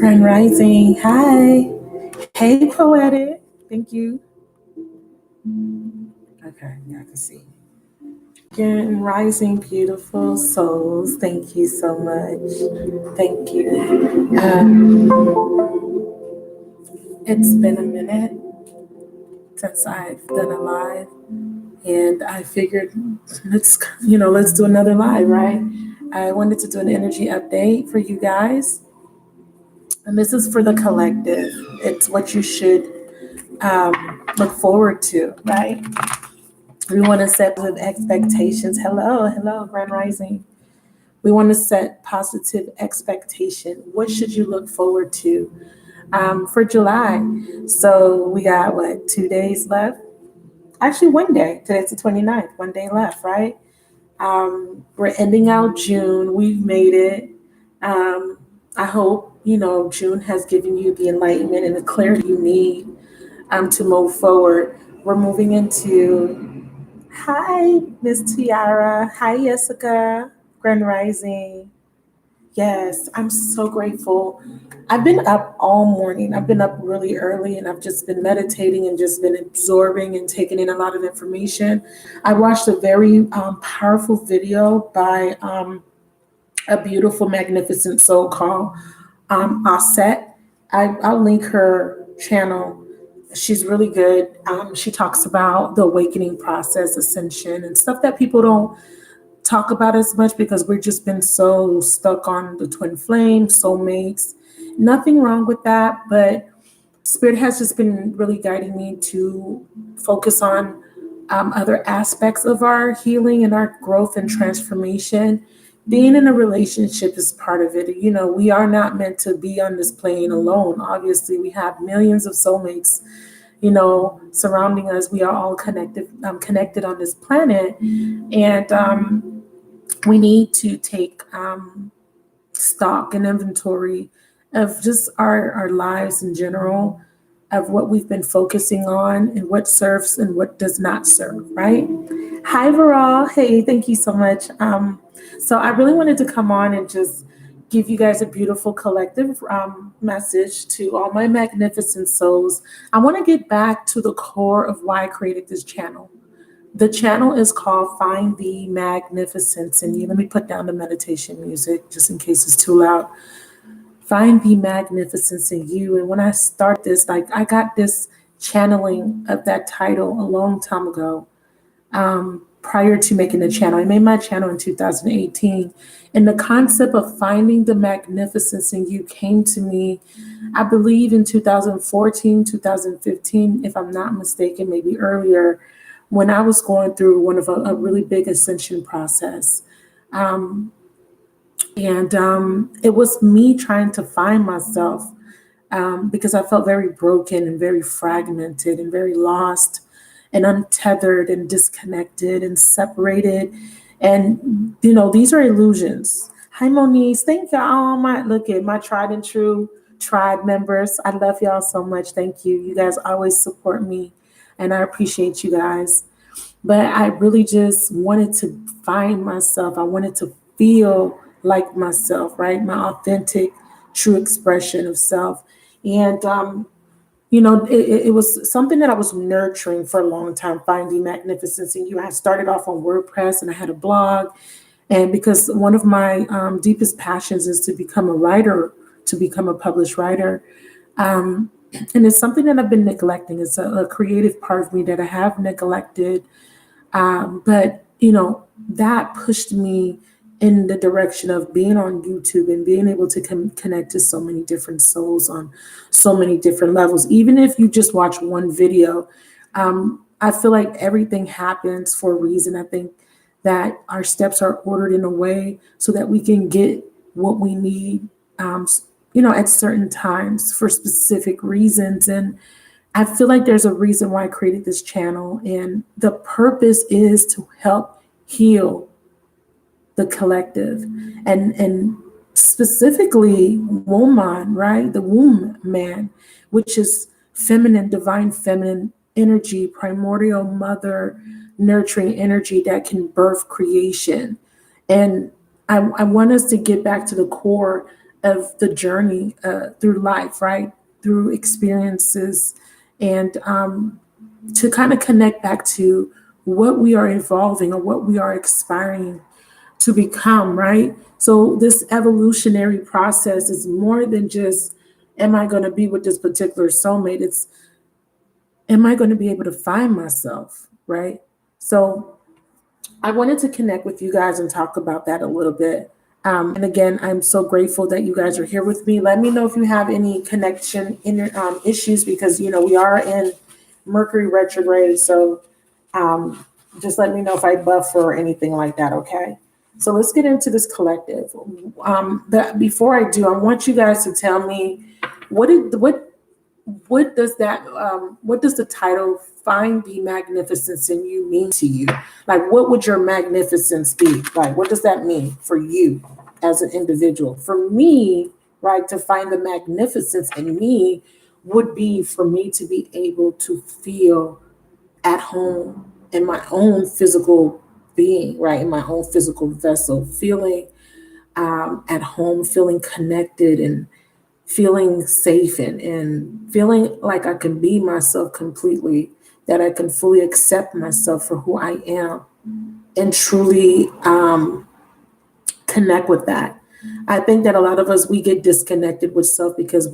Grand Rising. Hi. Hey, Poetic. Thank you. Okay, yeah, I can see. Grand Rising, beautiful souls. Thank you so much. Thank you. It's been a minute since I've done a live, and I figured let's do another live, right? I wanted to do an energy update for you guys, and this is for the collective. It's what you should look forward to, right? We want to set positive expectations. Hello, Grand Rising. We want to set positive expectation. What should you look forward to for July? So we got 2 days left? Actually, one day. Today's the 29th. One day left, right? We're ending out June. We've made it. I hope, June has given you the enlightenment and the clarity you need to move forward. We're moving into Hi, Miss Tiara. Hi, Jessica. Grand Rising. Yes, I'm so grateful. I've been up all morning. I've been up really early and I've just been meditating and just been absorbing and taking in a lot of information. I watched a very powerful video by a beautiful, magnificent soul called Aset. I'll link her channel. She's really good. She talks about the awakening process, ascension, and stuff that people don't talk about as much because we've just been so stuck on the twin flame, soulmates. Nothing wrong with that, but Spirit has just been really guiding me to focus on other aspects of our healing and our growth and transformation. Being in a relationship is part of it. We are not meant to be on this plane alone. Obviously, we have millions of soulmates, surrounding us. We are all connected on this planet. And we need to take stock and inventory of just our lives in general, of what we've been focusing on and what serves and what does not serve, right? Hi, Viral. Hey, thank you so much. So I really wanted to come on and just give you guys a beautiful collective message to all my magnificent souls. I want to get back to the core of why I created this channel. The channel is called Find the Magnificence in You. Let me put down the meditation music just in case it's too loud. Find the magnificence in you. And when I start this, I got this channeling of that title a long time ago. Prior to making the channel, I made my channel in 2018. And the concept of finding the magnificence in you came to me, I believe, in 2014, 2015, if I'm not mistaken, maybe earlier, when I was going through one of a really big ascension process. It was me trying to find myself because I felt very broken and very fragmented and very lost and untethered and disconnected and separated. And, these are illusions. Hi, Moniz. Thank y'all. Look at my tried and true tribe members. I love y'all so much. Thank you. You guys always support me, and I appreciate you guys. But I really just wanted to find myself. I wanted to feel like myself, right? My authentic, true expression of self. And, it was something that I was nurturing for a long time, finding magnificence in you. I started off on WordPress and I had a blog. And because one of my deepest passions is to become a writer, to become a published writer. And it's something that I've been neglecting. It's a creative part of me that I have neglected. But that pushed me in the direction of being on YouTube and being able to connect to so many different souls on so many different levels. Even if you just watch one video, I feel like everything happens for a reason. I think that our steps are ordered in a way so that we can get what we need, at certain times for specific reasons. And I feel like there's a reason why I created this channel, and the purpose is to help heal the collective and specifically woman, right? The womb man, which is feminine, divine feminine energy, primordial mother, nurturing energy that can birth creation. And I want us to get back to the core of the journey through life, right? Through experiences, and to kind of connect back to what we are evolving or what we are aspiring to become, right? So this evolutionary process is more than just, am I going to be with this particular soulmate? It's, am I going to be able to find myself, right? So I wanted to connect with you guys and talk about that a little bit. And again, I'm so grateful that you guys are here with me. Let me know if you have any connection issues, because we are in Mercury retrograde. So just let me know if I buffer or anything like that. Okay. So let's get into this collective. But before I do, I want you guys to tell me what does that what does the title "Find the Magnificence in You" mean to you? Like, what would your magnificence be? Like, what does that mean for you as an individual? For me, right, to find the magnificence in me would be for me to be able to feel at home in my own physical being, right, in my own physical vessel, feeling at home, feeling connected, and feeling safe, and feeling like I can be myself completely, that I can fully accept myself for who I am, and truly connect with that. I think that a lot of us, we get disconnected with self because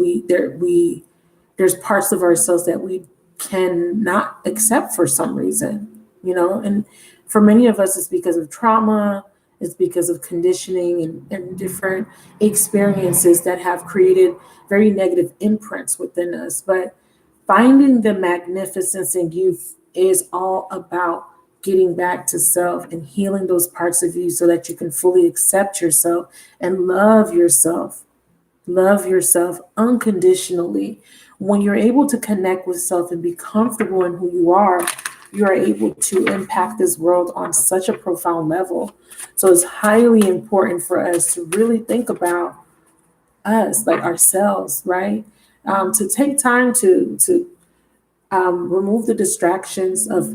there's parts of ourselves that we cannot accept for some reason, and for many of us, it's because of trauma, it's because of conditioning, and different experiences that have created very negative imprints within us. But finding the magnificence in you is all about getting back to self and healing those parts of you so that you can fully accept yourself and love yourself unconditionally. When you're able to connect with self and be comfortable in who you are able to impact this world on such a profound level. So it's highly important for us to really think about us, like ourselves, right? To take time to remove the distractions of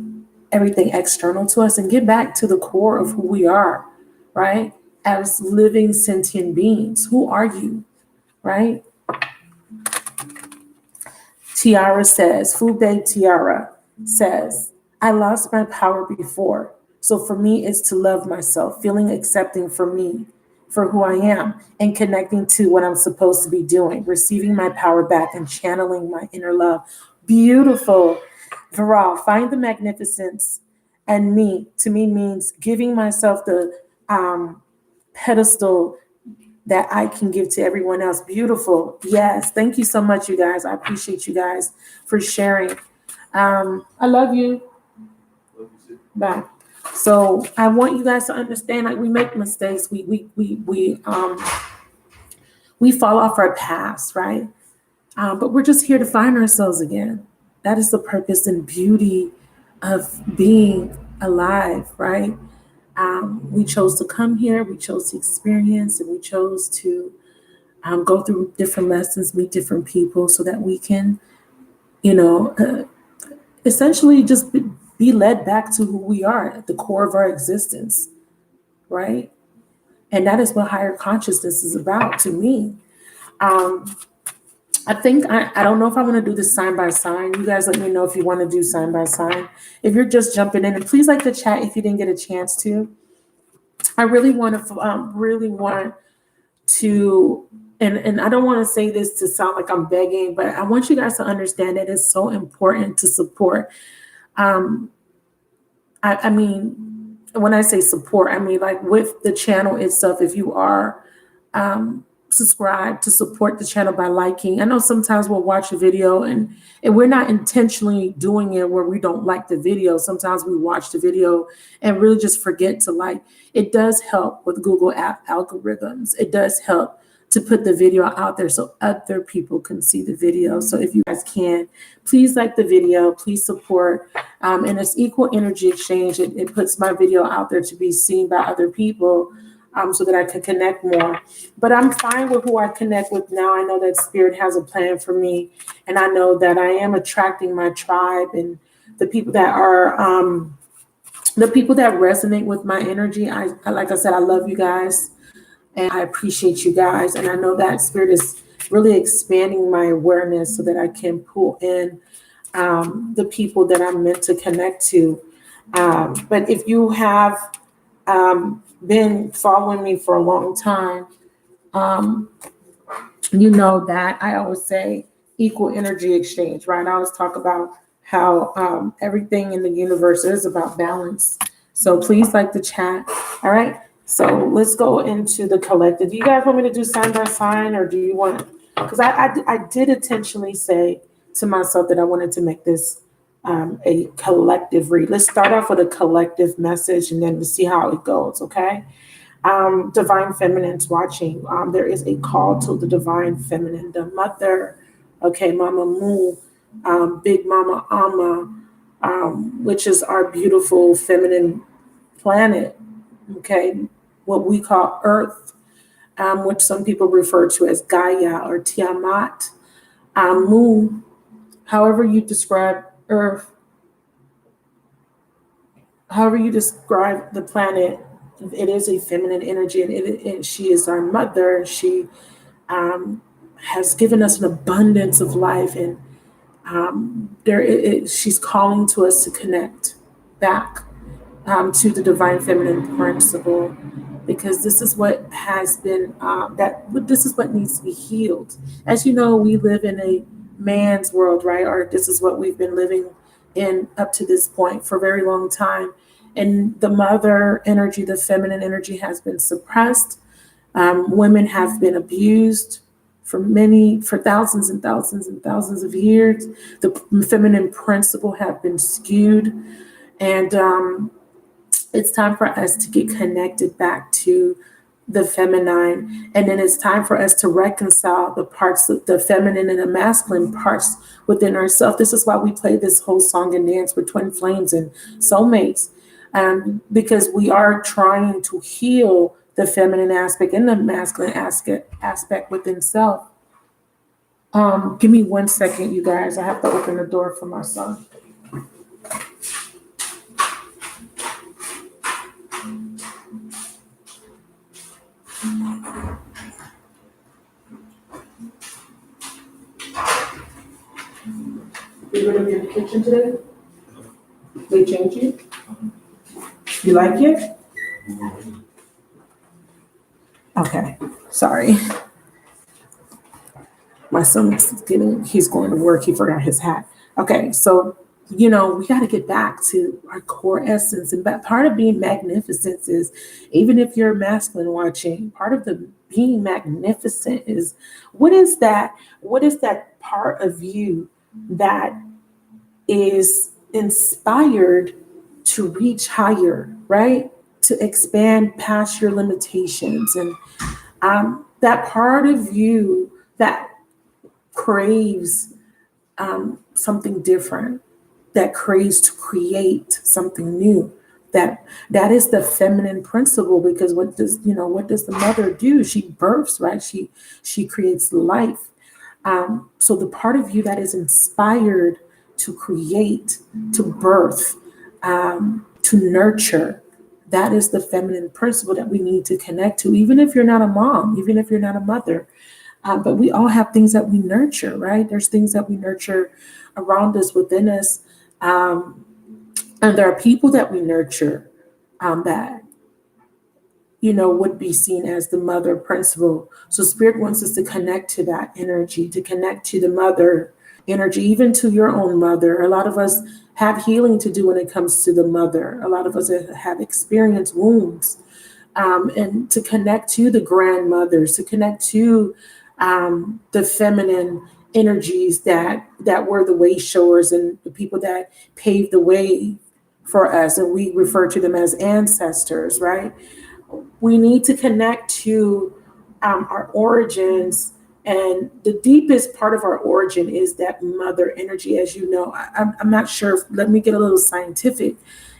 everything external to us and get back to the core of who we are, right? As living sentient beings, who are you, right? Tiara says, I lost my power before. So for me, it's to love myself, feeling accepting for me, for who I am, and connecting to what I'm supposed to be doing, receiving my power back and channeling my inner love. Beautiful. Viral, find the magnificence and me, to me, means giving myself the pedestal that I can give to everyone else. Beautiful. Yes. Thank you so much, you guys. I appreciate you guys for sharing. I love you. Bye. So I want you guys to understand, like, we make mistakes. We fall off our paths, right? But we're just here to find ourselves again. That is the purpose and beauty of being alive, right? We chose to come here, we chose to experience, and we chose to go through different lessons, meet different people, so that we can, essentially just be led back to who we are at the core of our existence, right? And that is what higher consciousness is about to me. Um, I think I don't know if I want to do this sign by sign. You guys let me know if you want to do sign by sign. If you're just jumping in, and please like the chat if you didn't get a chance to. I really want to, and I don't want to say this to sound like I'm begging, but I want you guys to understand that it's so important to support. I mean, when I say support, I mean, like, with the channel itself. If you are subscribed, to support the channel by liking. I know sometimes we'll watch a video and we're not intentionally doing it where we don't like the video. Sometimes we watch the video and really just forget to like. It does help with Google app algorithms. It does help to put the video out there so other people can see the video. So if you guys can, please like the video, please support. And it's equal energy exchange. It puts my video out there to be seen by other people, so that I can connect more. But I'm fine with who I connect with now. I know that Spirit has a plan for me, and I know that I am attracting my tribe and the people that are the people that resonate with my energy. I like I said, I love you guys. And I appreciate you guys. And I know that Spirit is really expanding my awareness so that I can pull in the people that I'm meant to connect to. But if you have been following me for a long time, you know that I always say equal energy exchange, right? I always talk about how everything in the universe is about balance. So please like the chat. All right. So let's go into the collective. Do you guys want me to do sign by sign, or do you want? Because I did intentionally say to myself that I wanted to make this a collective read. Let's start off with a collective message, and then to see how it goes. Okay. Divine Feminine's watching. There is a call to the Divine Feminine, the mother, okay, Mama Mu, Big Mama Amma, which is our beautiful feminine planet, okay, what we call Earth, which some people refer to as Gaia or Tiamat, Mu, however you describe Earth, however you describe the planet, it is a feminine energy, and she is our mother. She has given us an abundance of life, and she's calling to us to connect back to the divine feminine principle, because this is what has been this is what needs to be healed. As you know, we live in a man's world, right? Or this is what we've been living in up to this point for a very long time. And the mother energy, the feminine energy, has been suppressed. Women have been abused for thousands and thousands and thousands of years. The feminine principle have been skewed, and it's time for us to get connected back to the feminine. And then it's time for us to reconcile the parts of the feminine and the masculine parts within ourselves. This is why we play this whole song and dance with twin flames and soulmates, because we are trying to heal the feminine aspect and the masculine aspect within self. Give me 1 second, you guys. I have to open the door for my son. You gonna be in the kitchen today? They change you? You like it? Okay, sorry. My son's he's going to work. He forgot his hat. Okay, so, we got to get back to our core essence. And part of being magnificent is, even if you're masculine watching, part of the being magnificent is, what is that part of you that is inspired to reach higher, right? To expand past your limitations. And that part of you that craves something different, that craves to create something new. That is the feminine principle, because what does the mother do? She births, right? She creates life. So the part of you that is inspired to create, to birth, to nurture, that is the feminine principle that we need to connect to, even if you're not a mom, even if you're not a mother. But we all have things that we nurture, right? There's things that we nurture around us, within us. And there are people that we nurture that, would be seen as the mother principle. So Spirit wants us to connect to that energy, to connect to the mother energy, even to your own mother. A lot of us have healing to do when it comes to the mother. A lot of us have experienced wounds, and to connect to the grandmothers, to connect to the feminine energies that were the way showers and the people that paved the way for us. And we refer to them as ancestors, right? We need to connect to our origins. And the deepest part of our origin is that mother energy. As you know, I'm not sure. Let me get a little scientific.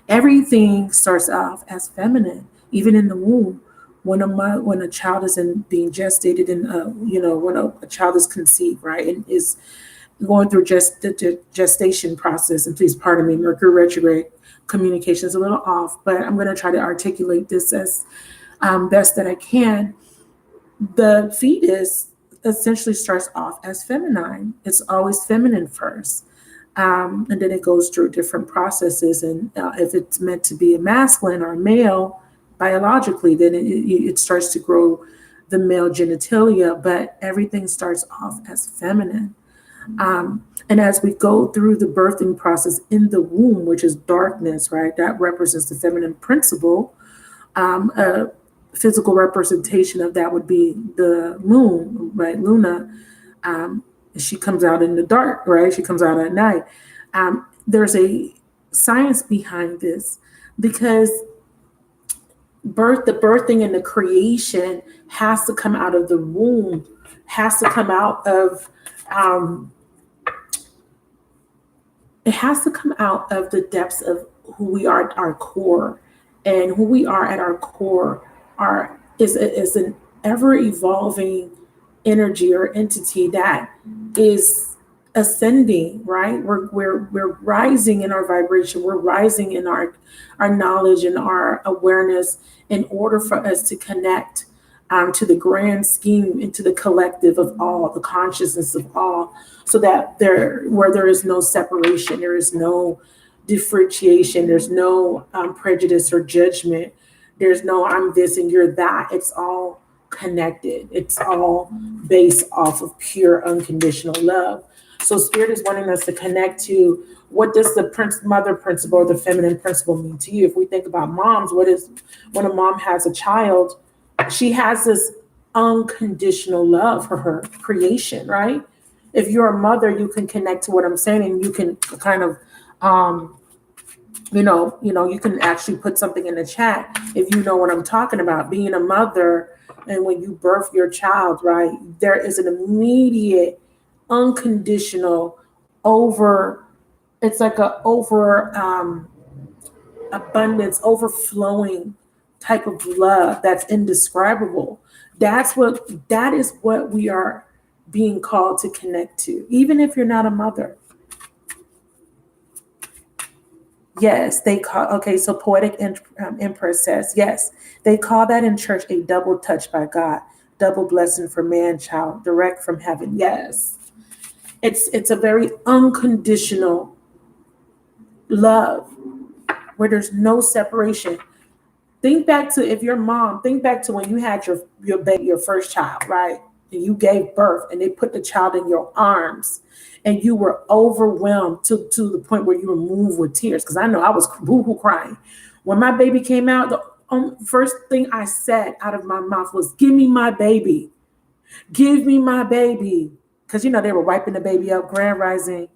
Everything starts off as feminine, even in the womb. When a child is being gestated, and when a child is conceived, right, and is going through just the gestation process. And please pardon me, Mercury retrograde communication is a little off, but I'm going to try to articulate this as best that I can. the fetus essentially starts off as feminine. It's always feminine first. And then it goes through different processes. And if it's meant to be a masculine or male biologically, then it starts to grow the male genitalia, but everything starts off as feminine. And as we go through the birthing process in the womb, which is darkness, right, that represents the feminine principle. A physical representation of that would be the moon, right, Luna. She comes out in the dark, right? She comes out at night. There's a science behind this because the birthing and the creation has to come out of the womb, has to come out of, it has to come out of the depths of who we are at our core. And who we are at our core is an ever evolving energy or entity that is ascending, right? We're rising in our vibration. We're rising in our knowledge and our awareness in order for us to connect to the grand scheme, into the collective of all, the consciousness of all, so that where there is no separation, there is no differentiation, there's no prejudice or judgment, there's no I'm this and you're that. It's all connected. It's all based off of pure unconditional love. So spirit is wanting us to connect to what does the mother principle or the feminine principle mean to you? If we think about moms, when a mom has a child, she has this unconditional love for her creation, right? If you're a mother, you can connect to what I'm saying, and you can kind of you can actually put something in the chat if you know what I'm talking about. Being a mother, and when you birth your child, right, there is an immediate, unconditional it's like a abundance, overflowing type of love that's indescribable. That is what we are being called to connect to, even if you're not a mother. Yes, so Poetic Empress says, yes, they call that in church a double touch by God, double blessing for man child, direct from heaven. Yes, it's a very unconditional love where there's no separation. Think back to when you had your baby, your first child, right? And you gave birth and they put the child in your arms and you were overwhelmed to the point where you were moved with tears. Because I know I was boo-hoo crying. When my baby came out, the first thing I said out of my mouth was, give me my baby. Give me my baby. Because, they were wiping the baby up, grand rising.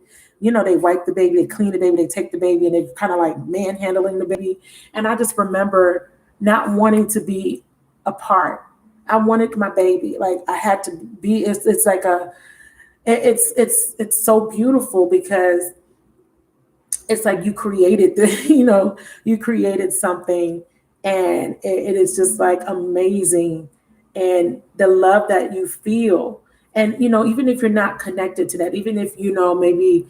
They wipe the baby, they clean the baby, they take the baby, and they're kind of like manhandling the baby. And I just remember not wanting to be apart. I wanted my baby. Like I had to be, it's like it's so beautiful because it's like you created you created something, and it is just like amazing. And the love that you feel, and even if you're not connected to that, even if maybe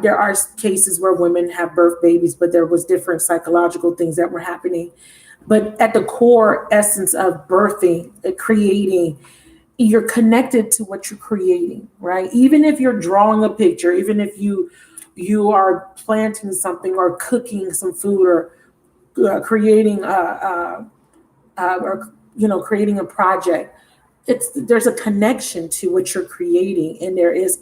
there are cases where women have birth babies, but there was different psychological things that were happening. But at the core essence of birthing, creating, you're connected to what you're creating, right? Even if you're drawing a picture, even if you are planting something or cooking some food or creating creating a project, there's a connection to what you're creating, and there is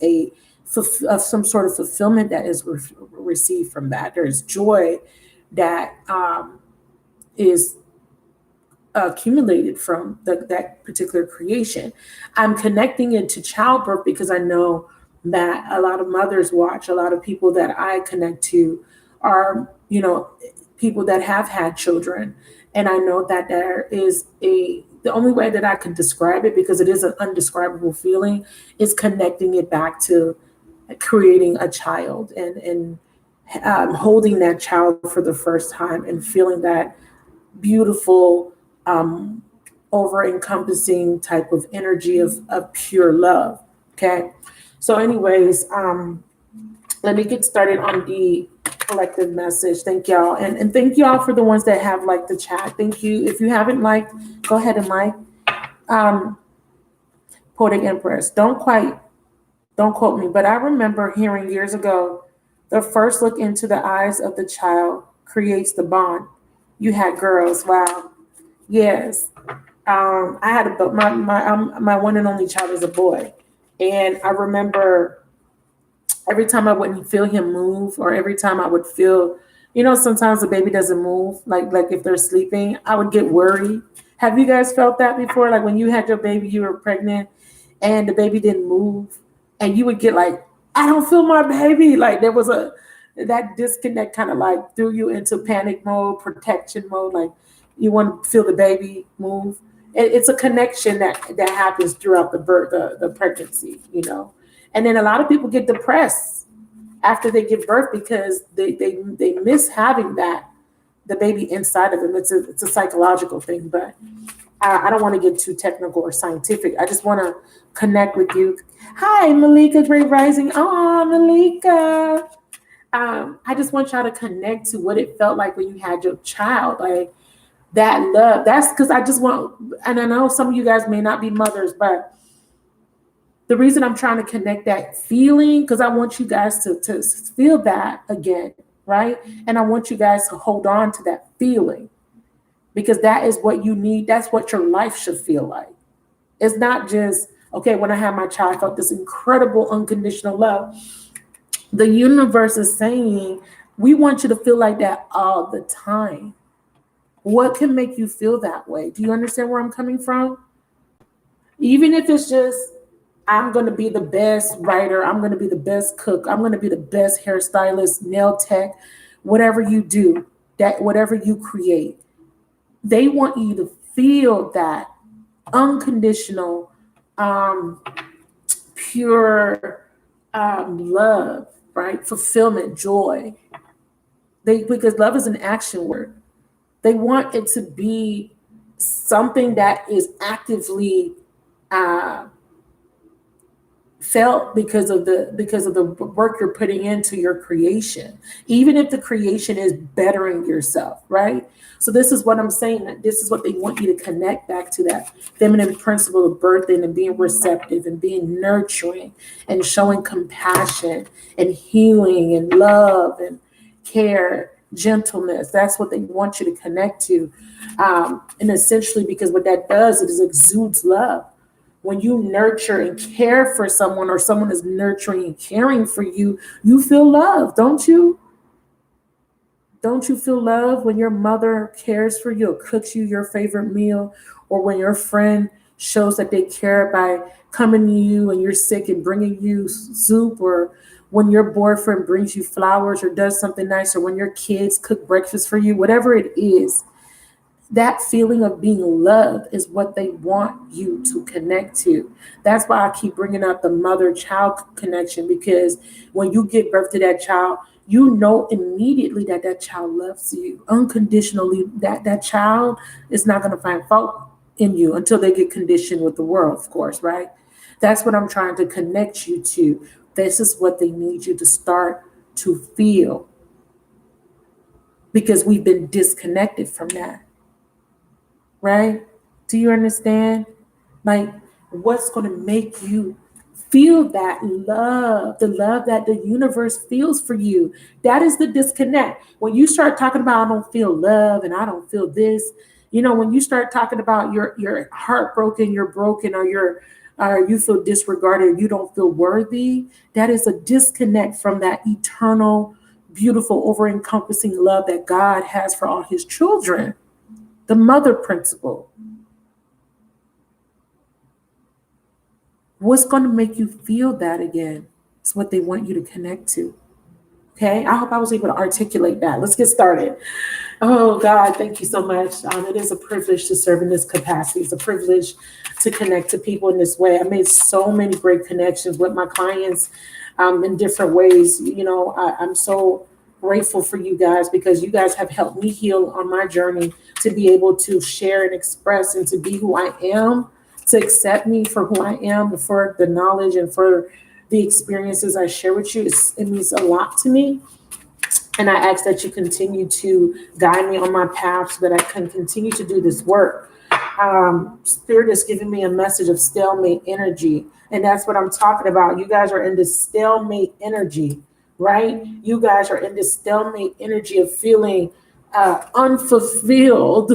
some sort of fulfillment that is received from that. There's joy that is accumulated from that particular creation. I'm connecting it to childbirth because I know that a lot of mothers watch, a lot of people that I connect to are, people that have had children. And I know that there is the only way that I can describe it, because it is an undescribable feeling, is connecting it back to creating a child and holding that child for the first time and feeling that beautiful, over-encompassing type of energy of pure love. Okay. So anyways, let me get started on the collective message. Thank y'all. And thank y'all for the ones that have liked the chat. Thank you. If you haven't liked, go ahead and like. quoting Empress. Don't quote me, but I remember hearing years ago, the first look into the eyes of the child creates the bond. You had girls. Wow. Yes. I had my one and only child is a boy, and I remember every time I wouldn't feel him move, or every time I would feel, sometimes the baby doesn't move, like if they're sleeping, I would get worried. Have you guys felt that before? Like when you had your baby, you were pregnant, and the baby didn't move, and you would get like, I don't feel my baby. Like there was that disconnect kind of like threw you into panic mode, protection mode, like you want to feel the baby move. It's a connection that happens throughout the birth, the pregnancy. And then a lot of people get depressed after they give birth because they miss having the baby inside of them. It's a psychological thing, but I don't want to get too technical or scientific. I just want to connect with you. Hi, Malika, Great Rising. Oh, Malika. I just want y'all to connect to what it felt like when you had your child. Like that love. That's because I just want, and I know some of you guys may not be mothers, but the reason I'm trying to connect that feeling, because I want you guys to feel that again, right? And I want you guys to hold on to that feeling, because that is what you need. That's what your life should feel like. It's not just, okay, when I had my child, I felt this incredible unconditional love. The universe is saying, we want you to feel like that all the time. What can make you feel that way? Do you understand where I'm coming from? Even if it's just, I'm going to be the best writer, I'm going to be the best cook, I'm going to be the best hairstylist, nail tech, whatever you do, that whatever you create, they want you to feel that unconditional, pure love, right? Fulfillment, joy. Because love is an action word. They want it to be something that is actively felt because of the work you're putting into your creation, even if the creation is bettering yourself, right? So this is what I'm saying, that this is what they want you to connect back to, that feminine principle of birthing and being receptive and being nurturing and showing compassion and healing and love and care, gentleness. That's what they want you to connect to. And essentially, because what that does, it is exudes love. When you nurture and care for someone, or someone is nurturing and caring for you, you feel love, don't you? Don't you feel love when your mother cares for you or cooks you your favorite meal, or when your friend shows that they care by coming to you and you're sick and bringing you soup, or when your boyfriend brings you flowers or does something nice, or when your kids cook breakfast for you, whatever it is, that feeling of being loved is what they want you to connect to. That's why I keep bringing up the mother-child connection, because when you give birth to that child, you know immediately that that child loves you unconditionally, that child is not going to find fault in you until they get conditioned with the world, of course, right? That's what I'm trying to connect you to. This is what they need you to start to feel, because we've been disconnected from that. Right? Do you understand? Like, what's going to make you feel that love, the love that the universe feels for you? That is the disconnect. When you start talking about, I don't feel love and I don't feel this, when you start talking about you're heartbroken, you're broken, or you feel disregarded, you don't feel worthy, that is a disconnect from that eternal, beautiful, over-encompassing love that God has for all his children. The mother principle. What's going to make you feel that again? It's what they want you to connect to. Okay, I hope I was able to articulate that. Let's get started. Oh God, thank you so much. It is a privilege to serve in this capacity. It's a privilege to connect to people in this way. I made so many great connections with my clients in different ways. I'm so grateful for you guys, because you guys have helped me heal on my journey to be able to share and express and to be who I am, to accept me for who I am, for the knowledge and for the experiences I share with you. It means a lot to me. And I ask that you continue to guide me on my path so that I can continue to do this work. Spirit is giving me a message of stalemate energy. And that's what I'm talking about. You guys are in this stalemate energy, right? You guys are in this stalemate energy of feeling unfulfilled,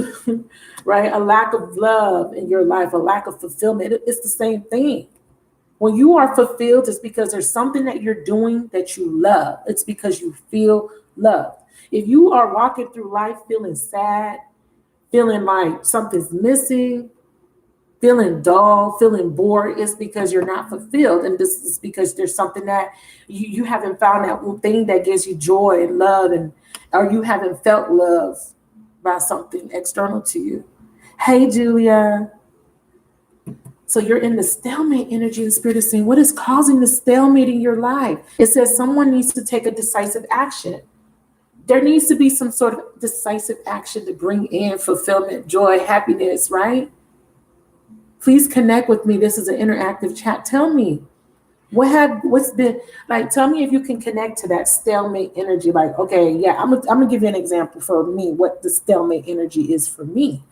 right? A lack of love in your life, a lack of fulfillment. It's the same thing. When you are fulfilled, it's because there's something that you're doing that you love. It's because you feel loved. If you are walking through life feeling sad, feeling like something's missing, feeling dull, feeling bored, it's because you're not fulfilled. And this is because there's something that you haven't found that thing that gives you joy and love, and or you haven't felt love by something external to you. Hey, Julia. So you're in the stalemate energy. The Spirit is saying, what is causing the stalemate in your life? It says someone needs to take a decisive action. There needs to be some sort of decisive action to bring in fulfillment, joy, happiness, right? Please connect with me. This is an interactive chat. Tell me, what's been like, tell me if you can connect to that stalemate energy. Like, okay, yeah, I'm gonna give you an example for me, what the stalemate energy is for me.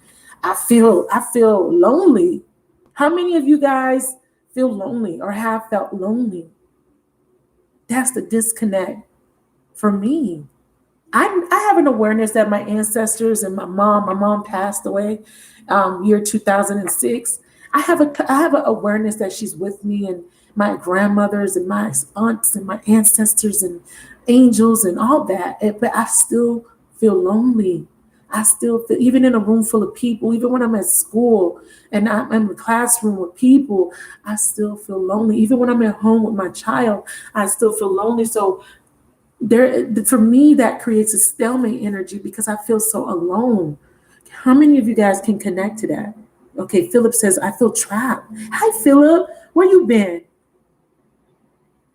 I feel lonely. How many of you guys feel lonely or have felt lonely? That's the disconnect for me. I have an awareness that my ancestors and my mom passed away year 2006. I have an awareness that she's with me, and my grandmothers and my aunts and my ancestors and angels and all that. But I still feel lonely. I still feel, even in a room full of people, even when I'm at school and I'm in the classroom with people, I still feel lonely. Even when I'm at home with my child, I still feel lonely. So for me, that creates a stalemate energy because I feel so alone. How many of you guys can connect to that? Okay, Philip says, I feel trapped. Hi, Philip. Where you been?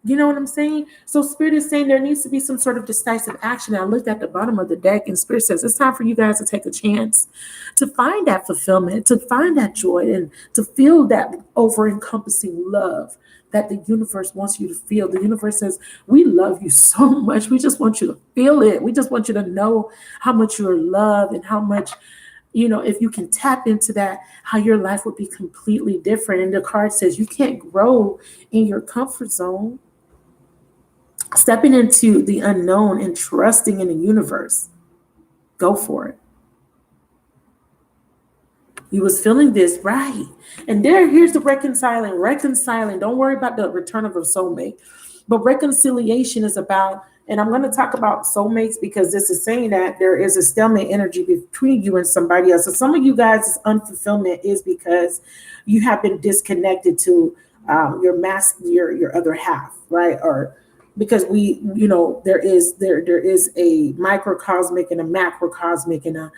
You know what I'm saying? So Spirit is saying there needs to be some sort of decisive action. I looked at the bottom of the deck and Spirit says it's time for you guys to take a chance to find that fulfillment, to find that joy, and to feel that over-encompassing love that the universe wants you to feel. The universe says, we love you so much. We just want you to feel it. We just want you to know how much you're loved and how much, if you can tap into that, how your life would be completely different. And the card says you can't grow in your comfort zone. Stepping into the unknown and trusting in the universe. Go for it. You was feeling this, right? And here's the reconciling. Don't worry about the return of a soulmate. But reconciliation is about, and I'm going to talk about soulmates because this is saying that there is a stalemate energy between you and somebody else. So some of you guys' unfulfillment is because you have been disconnected to your other half, right? Or because there is a microcosmic and a macrocosmic and a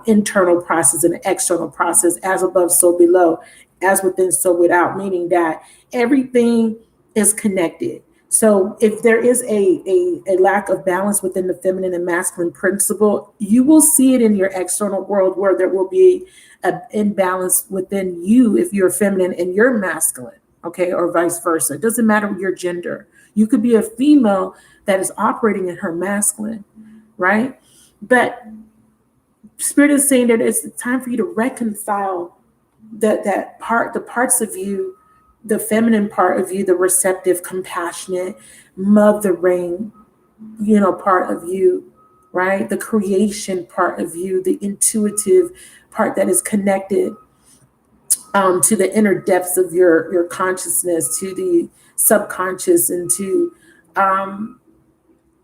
internal process and an external process, as above, so below, as within, so without, meaning that everything is connected. So if there is a lack of balance within the feminine and masculine principle, you will see it in your external world where there will be an imbalance within you if you're feminine and you're masculine, okay, or vice versa. It doesn't matter your gender. You could be a female that is operating in her masculine, right? But Spirit is saying that it's time for you to reconcile the parts of you, the feminine part of you, the receptive, compassionate, mothering, part of you, right? The creation part of you, the intuitive part that is connected to the inner depths of your consciousness, to the subconscious, and to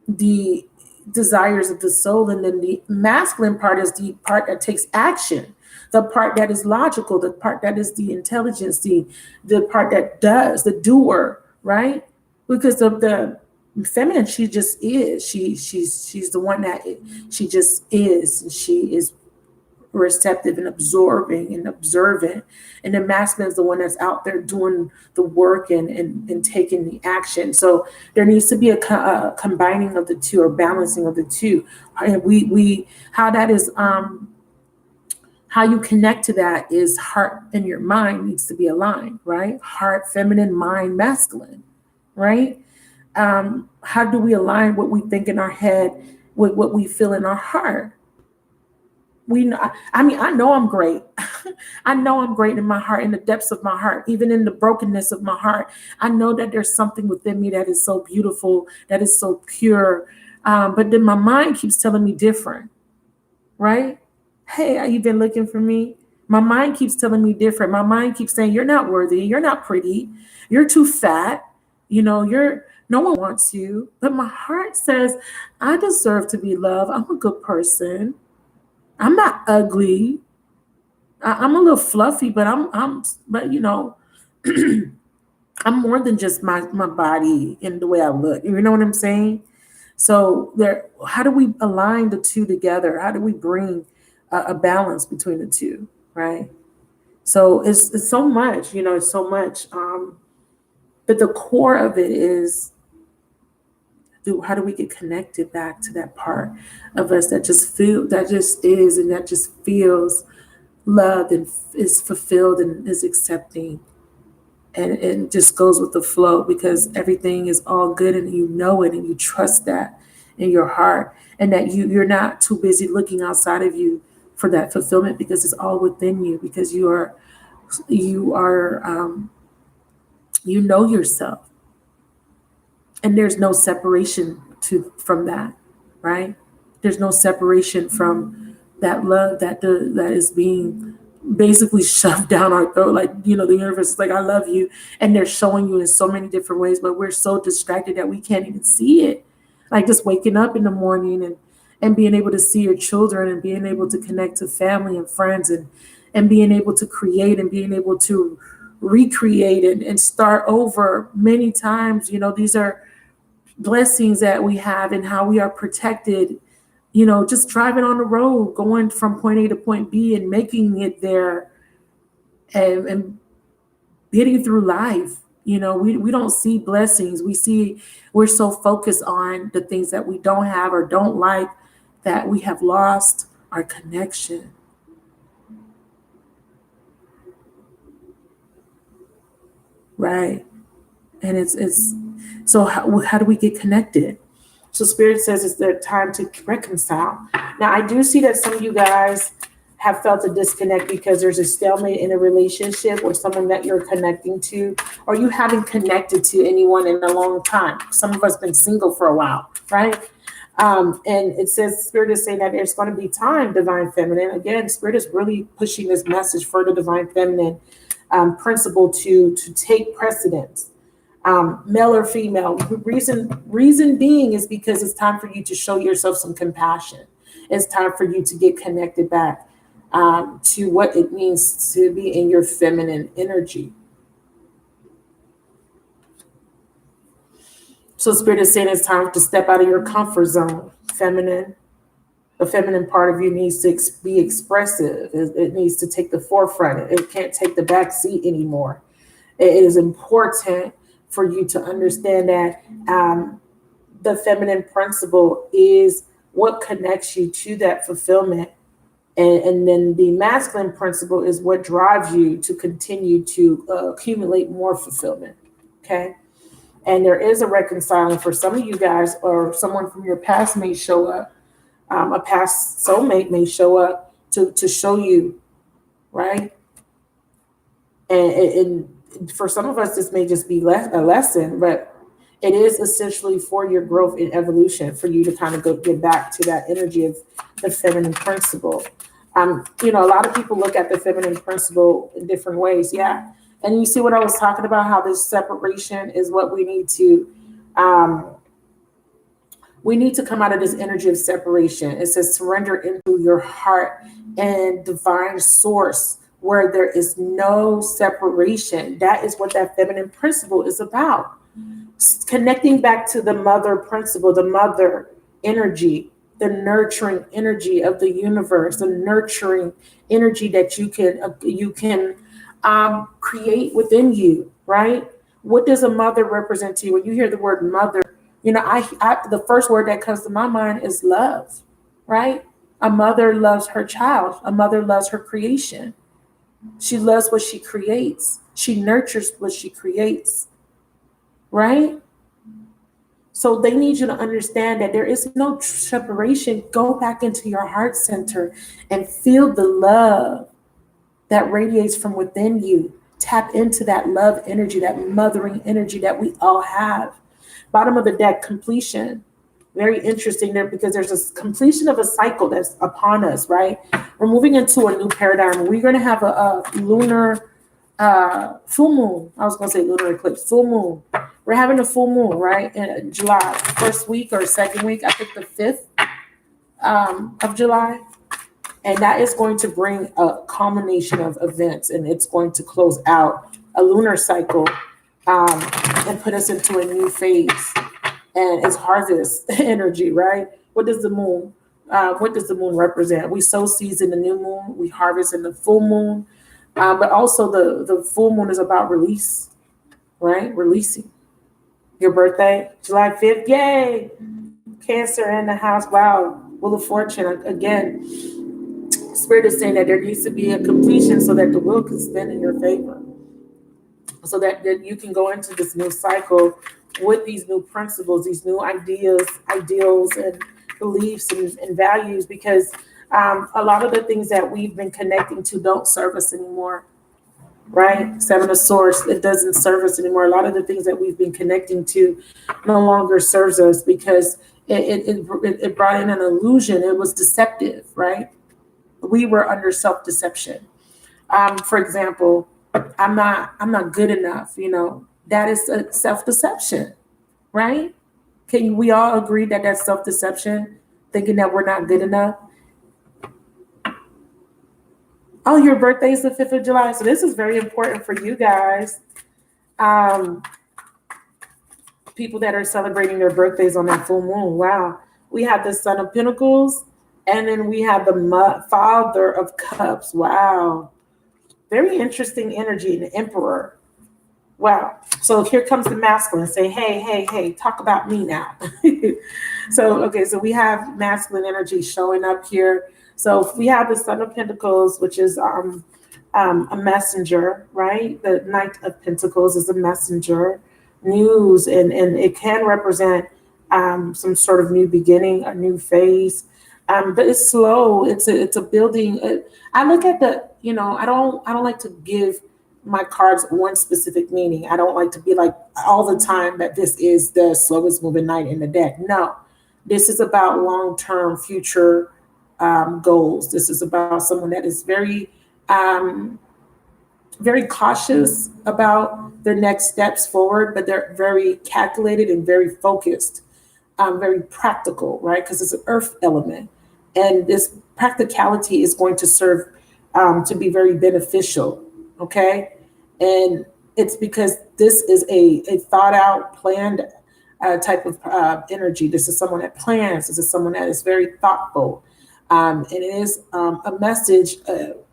the desires of the soul. And then the masculine part is the part that takes action, the part that is logical, the part that is the intelligence, the part that does, the doer, right? Because of the feminine, she just is. She's the one that she just is, and she is receptive and absorbing and observant, and the masculine is the one that's out there doing the work and taking the action. So there needs to be a combining of the two, or balancing of the two. And we how that is how you connect to that is heart and your mind needs to be aligned, right? Heart feminine, mind masculine, right? How do we align what we think in our head with what we feel in our heart? We know, I mean, I know I'm great. I know I'm great in my heart, in the depths of my heart, even in the brokenness of my heart. I know that there's something within me that is so beautiful, that is so pure. But then my mind keeps telling me different, right? Hey, are you been looking for me? My mind keeps telling me different. My mind keeps saying, you're not worthy. You're not pretty. You're too fat. No one wants you. But my heart says, I deserve to be loved. I'm a good person. I'm not ugly. I'm a little fluffy, but but I'm more than just my body and the way I look. You know what I'm saying? So how do we align the two together? How do we bring a balance between the two, right? So it's so much, it's so much. But the core of it is, how do we get connected back to that part of us that just is, and that just feels loved and is fulfilled and is accepting, and just goes with the flow, because everything is all good and you know it and you trust that in your heart, and that you're not too busy looking outside of you for that fulfillment, because it's all within you, because you know yourself, and there's no separation from that, right? There's no separation from that love that is being basically shoved down our throat. Like, the universe is like, I love you. And they're showing you in so many different ways, but we're so distracted that we can't even see it. Like just waking up in the morning and being able to see your children, and being able to connect to family and friends, and being able to create, and being able to recreate and start over many times. These are blessings that we have, and how we are protected, just driving on the road, going from point A to point B and making it there, and getting through life. We don't see blessings. We're so focused on the things that we don't have or don't like, that we have lost our connection. Right. And it's so how do we get connected? So Spirit says it's their time to reconcile. Now, I do see that some of you guys have felt a disconnect because there's a stalemate in a relationship, or someone that you're connecting to, or you haven't connected to anyone in a long time. Some of us been single for a while, right? And it says, Spirit is saying that there's going to be time, Divine Feminine. Again, Spirit is really pushing this message for the Divine Feminine principle to take precedence. Male or female. Reason being is because it's time for you to show yourself some compassion. It's time for you to get connected back to what it means to be in your feminine energy. So Spirit is saying it's time to step out of your comfort zone, feminine. The feminine part of you needs to be expressive. It needs to take the forefront. It can't take the back seat anymore. It is important for you to understand that the feminine principle is what connects you to that fulfillment. And then the masculine principle is what drives you to continue to accumulate more fulfillment. Okay. And there is a reconciling for some of you guys, or someone from your past may show up. A past soulmate may show up to show you, right? And for some of us, this may just be a lesson, but it is essentially for your growth and evolution, for you to kind of get back to that energy of the feminine principle. A lot of people look at the feminine principle in different ways. Yeah. And you see what I was talking about, how this separation is what we need to come out of this energy of separation. It says surrender into your heart and divine source, where there is no separation. That is what that feminine principle is about. Connecting back to the mother principle, the mother energy, the nurturing energy of the universe, the nurturing energy that you can create within you, right? What does a mother represent to you? When you hear the word mother, the first word that comes to my mind is love, right? A mother loves her child. A mother loves her creation. She loves what she creates. She nurtures what she creates, right? So they need you to understand that there is no separation. Go back into your heart center and feel the love that radiates from within you. Tap into that love energy, that mothering energy that we all have. Bottom of the deck, completion. Very interesting there because there's a completion of a cycle that's upon us, right? We're moving into a new paradigm. We're going to have a lunar full moon. I was going to say lunar eclipse, full moon. We're having a full moon, right? In July, first week or second week, I think the 5th of July. And that is going to bring a culmination of events, and it's going to close out a lunar cycle and put us into a new phase. And it's harvest energy, right? What does the moon? What does the moon represent? We sow seeds in the new moon. We harvest in the full moon. But also the full moon is about release, right? Releasing. Your birthday, July 5th. Yay! Cancer in the house. Wow. Wheel of Fortune. Again, Spirit is saying that there needs to be a completion so that the wheel can spin in your favor. So that you can go into this new cycle with these new principles, these new ideas, ideals, and beliefs and values, because a lot of the things that we've been connecting to don't serve us anymore, right? Seven of Swords, it doesn't serve us anymore. A lot of the things that we've been connecting to no longer serves us because it brought in an illusion. It was deceptive, right? We were under self-deception. For example, I'm not good enough, that is a self-deception, right? Can we all agree that that's self-deception, thinking that we're not good enough? Oh, your birthday is the 5th of July. So this is very important for you guys. People that are celebrating their birthdays on that full moon. Wow. We have the Son of Pentacles, and then we have the Father of Cups. Wow. Very interesting energy, the Emperor. Wow. So here comes the masculine. Say, hey, talk about me now. So we have masculine energy showing up here. So we have the Son of Pentacles, which is a messenger, right? The Knight of Pentacles is a messenger, news, and it can represent some sort of new beginning, a new phase. But it's slow. It's a building. I look at I don't like to give my cards one specific meaning. I don't like to be like all the time that this is the slowest moving knight in the deck. No, this is about long-term future goals. This is about someone that is very, very cautious about their next steps forward, but they're very calculated and very focused, very practical, right? Because it's an earth element. And this practicality is going to serve to be very beneficial, okay? And it's because this is a thought out, planned type of energy. This is someone that plans. This is someone that is very thoughtful. And it is a message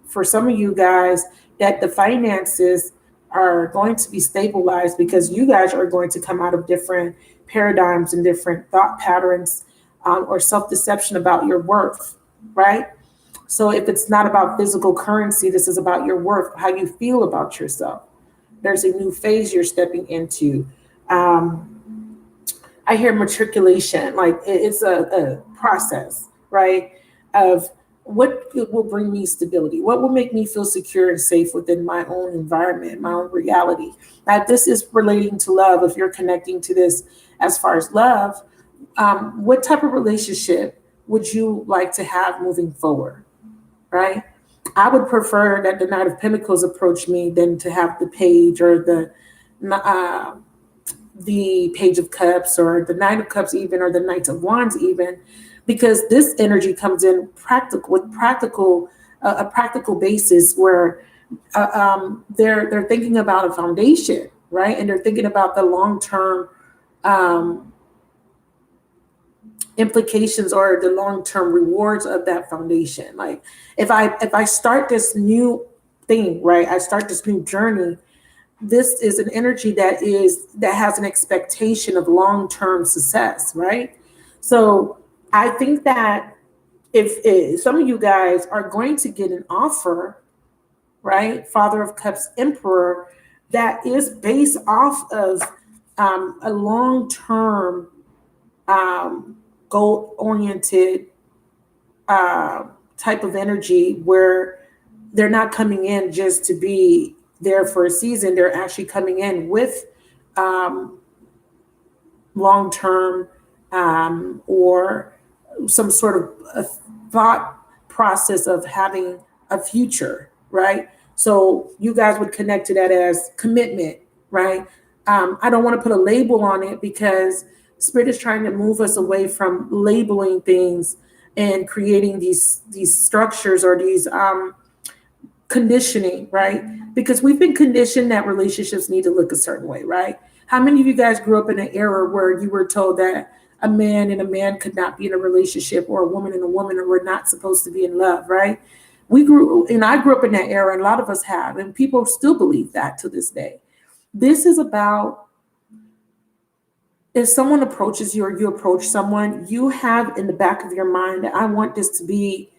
for some of you guys that the finances are going to be stabilized because you guys are going to come out of different paradigms and different thought patterns or self-deception about your worth, right? So if it's not about physical currency, this is about your worth, how you feel about yourself. There's a new phase you're stepping into. I hear matriculation, like it's a process, right? Of what will bring me stability, what will make me feel secure and safe within my own environment, my own reality. Now, this is relating to love. If you're connecting to this as far as love, what type of relationship would you like to have moving forward, right? I would prefer that the Knight of Pentacles approach me than to have the Page or the Page of Cups or the Knight of Cups even, or the Knight of Wands even, because this energy comes in a practical basis where they're thinking about a foundation, right? And they're thinking about the long-term implications or the long-term rewards of that foundation. Like if I start this new thing, right? I start this new journey. This is an energy that has an expectation of long-term success, right? So I think that if some of you guys are going to get an offer, right? Father of Cups, Emperor, that is based off of a long-term goal-oriented type of energy where they're not coming in just to be there for a season. They're actually coming in with um, long-term or some sort of a thought process of having a future, right? So you guys would connect to that as commitment, right? I don't want to put a label on it because Spirit is trying to move us away from labeling things and creating these structures or these conditioning, right? Because we've been conditioned that relationships need to look a certain way, right? How many of you guys grew up in an era where you were told that a man and a man could not be in a relationship, or a woman and a woman were not supposed to be in love, right? And I grew up in that era, and a lot of us have, and people still believe that to this day. This is about, if someone approaches you or you approach someone, you have in the back of your mind that I want this to be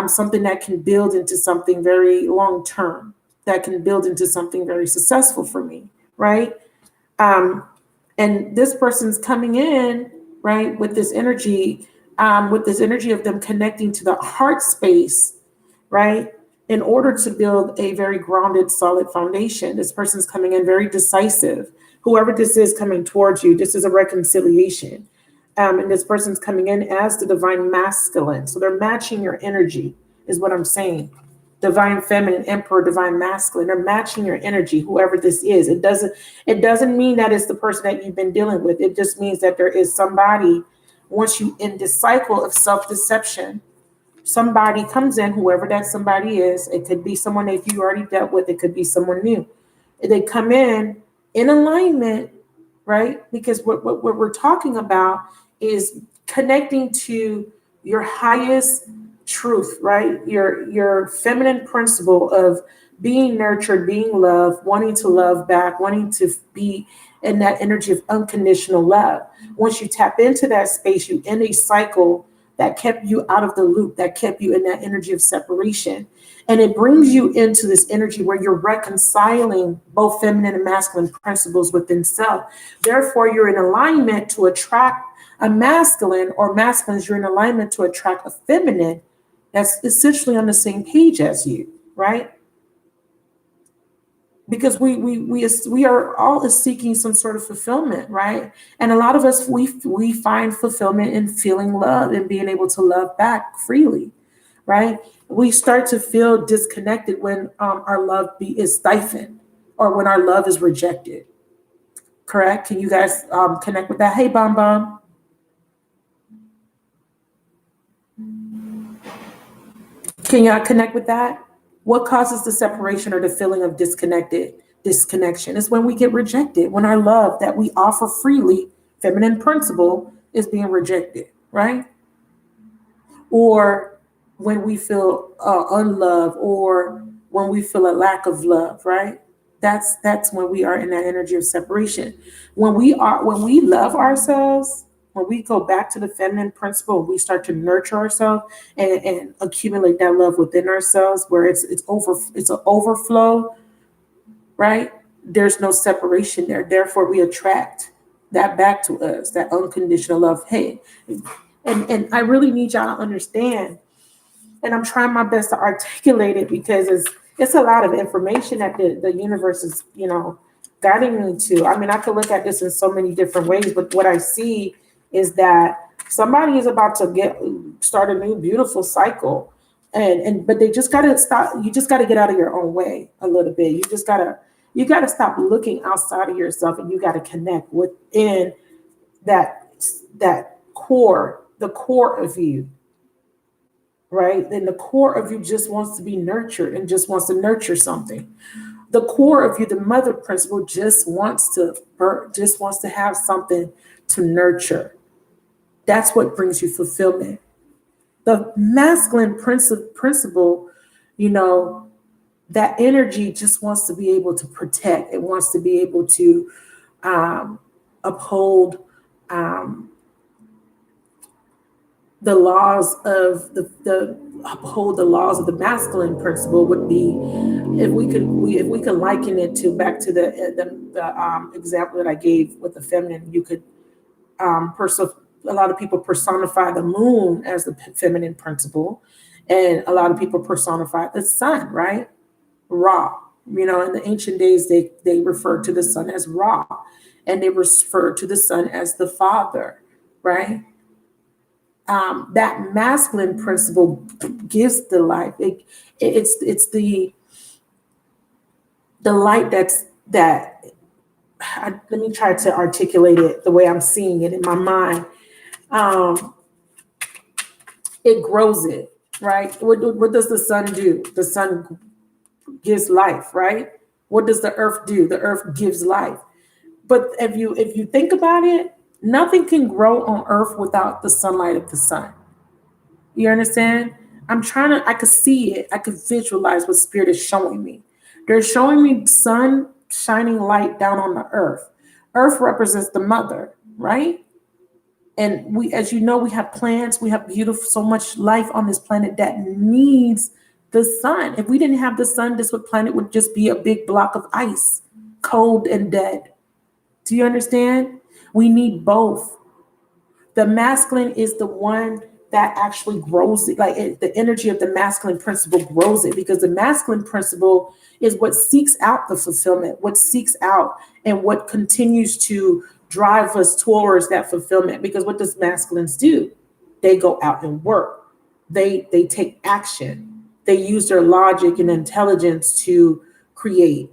something that can build into something very long term, that can build into something very successful for me, right? Um, and this person's coming in, right, with this energy of them connecting to the heart space, right, in order to build a very grounded, solid foundation. This person's coming in very decisive. Whoever this is coming towards you, this is a reconciliation. And this person's coming in as the divine masculine. So they're matching your energy, is what I'm saying. Divine feminine, emperor, divine masculine. They're matching your energy, whoever this is. It doesn't mean that it's the person that you've been dealing with. It just means that there is somebody, once you in this cycle of self-deception, somebody comes in, whoever that somebody is. It could be someone that you already dealt with, it could be someone new. They come in alignment, right? Because what we're talking about is connecting to your highest truth, right? Your feminine principle of being nurtured, being loved, wanting to love back, wanting to be in that energy of unconditional love. Once you tap into that space, you end a cycle that kept you out of the loop, that kept you in that energy of separation. And it brings you into this energy where you're reconciling both feminine and masculine principles within self. Therefore, you're in alignment to attract a masculine, or masculines, you're in alignment to attract a feminine that's essentially on the same page as you, right? Because we are all seeking some sort of fulfillment, right? And a lot of us, we find fulfillment in feeling love and being able to love back freely, right? We start to feel disconnected when our love is stifled, or when our love is rejected. Correct? Can you guys connect with that? Hey, Bomb Bomb, can y'all connect with that? What causes the separation or the feeling of disconnection? Is when we get rejected, when our love that we offer freely, feminine principle, is being rejected, right? Or when we feel unloved, or when we feel a lack of love, right? That's when we are in that energy of separation. When we love ourselves, when we go back to the feminine principle, we start to nurture ourselves and accumulate that love within ourselves, where it's an overflow, right? There's no separation there. Therefore, we attract that back to us, that unconditional love. Hey, and I really need y'all to understand, and I'm trying my best to articulate it, because it's a lot of information that the universe is, guiding me to. I mean, I could look at this in so many different ways, but what I see is that somebody is about to start a new beautiful cycle, and but they just gotta stop. You just gotta get out of your own way a little bit. You gotta stop looking outside of yourself, and you gotta connect within that core, the core of you, right? Then the core of you just wants to be nurtured and just wants to nurture something. The core of you, the mother principle, just wants to have something to nurture. That's what brings you fulfillment. The masculine principle, you know, that energy just wants to be able to protect. It wants to be able to uphold um, the laws of the uphold the laws of the masculine principle. Would be, if we could liken it to back to the example that I gave with the feminine. You could a lot of people personify the moon as the feminine principle, and a lot of people personify the sun, right? Ra. You know, in the ancient days, they referred to the sun as Ra, and they referred to the sun as the father, right? That masculine principle gives the life. It's the light let me try to articulate it the way I'm seeing it in my mind. It grows it, right? What does the sun do? The sun gives life, right? What does the earth do? The earth gives life. But if you think about it, nothing can grow on earth without the sunlight of the sun. You understand? I could see it. I could visualize what spirit is showing me. They're showing me sun shining light down on the earth. Earth represents the mother, right? And we, as you know, we have plants, we have beautiful, so much life on this planet that needs the sun. If we didn't have the sun, this planet would just be a big block of ice, cold and dead. Do you understand? We need both. The masculine is the one that actually grows it, the energy of the masculine principle grows it, because the masculine principle is what seeks out the fulfillment, what seeks out and what continues to drive us towards that fulfillment. Because what does masculines do? They go out and work. They take action. They use their logic and intelligence to create.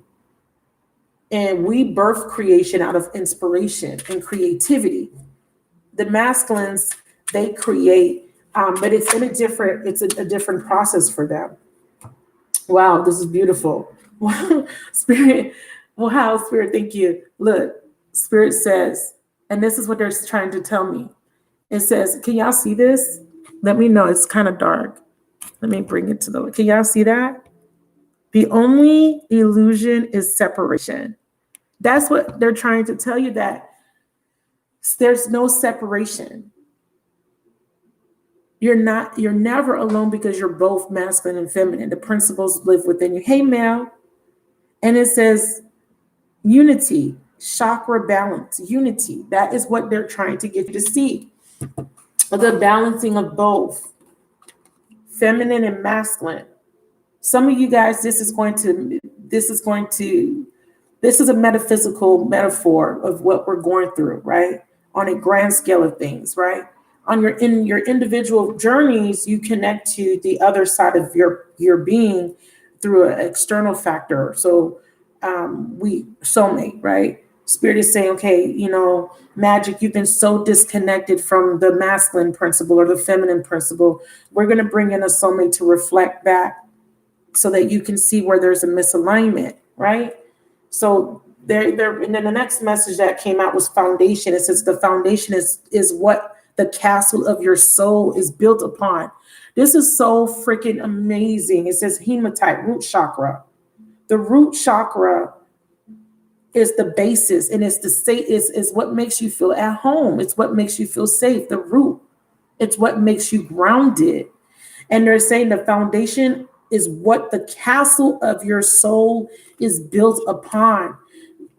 And we birth creation out of inspiration and creativity. The masculines, they create, but it's in a different process for them. Wow, this is beautiful. Spirit, wow, Spirit, thank you. Look, Spirit says, and this is what they're trying to tell me. It says, can y'all see this? Let me know. It's kind of dark. Let me bring it to the, can y'all see that? The only illusion is separation. That's what they're trying to tell you, that there's no separation. You're never alone, because you're both masculine and feminine. The principles live within you. Hey, Mel. And it says unity, chakra balance, unity. That is what they're trying to get you to see. The balancing of both feminine and masculine. Some of you guys, this is a metaphysical metaphor of what we're going through, right? On a grand scale of things, right? In your individual journeys, you connect to the other side of your being through an external factor. So we soulmate, right? Spirit is saying, okay, Magic, you've been so disconnected from the masculine principle or the feminine principle. We're going to bring in a soulmate to reflect back so that you can see where there's a misalignment, right? So there, and then the next message that came out was foundation. It says the foundation is what the castle of your soul is built upon. This is so freaking amazing. It says hematite, root chakra. The root chakra is the basis, and is what makes you feel at home. It's what makes you feel safe. The root, it's what makes you grounded. And they're saying the foundation is what the castle of your soul is built upon.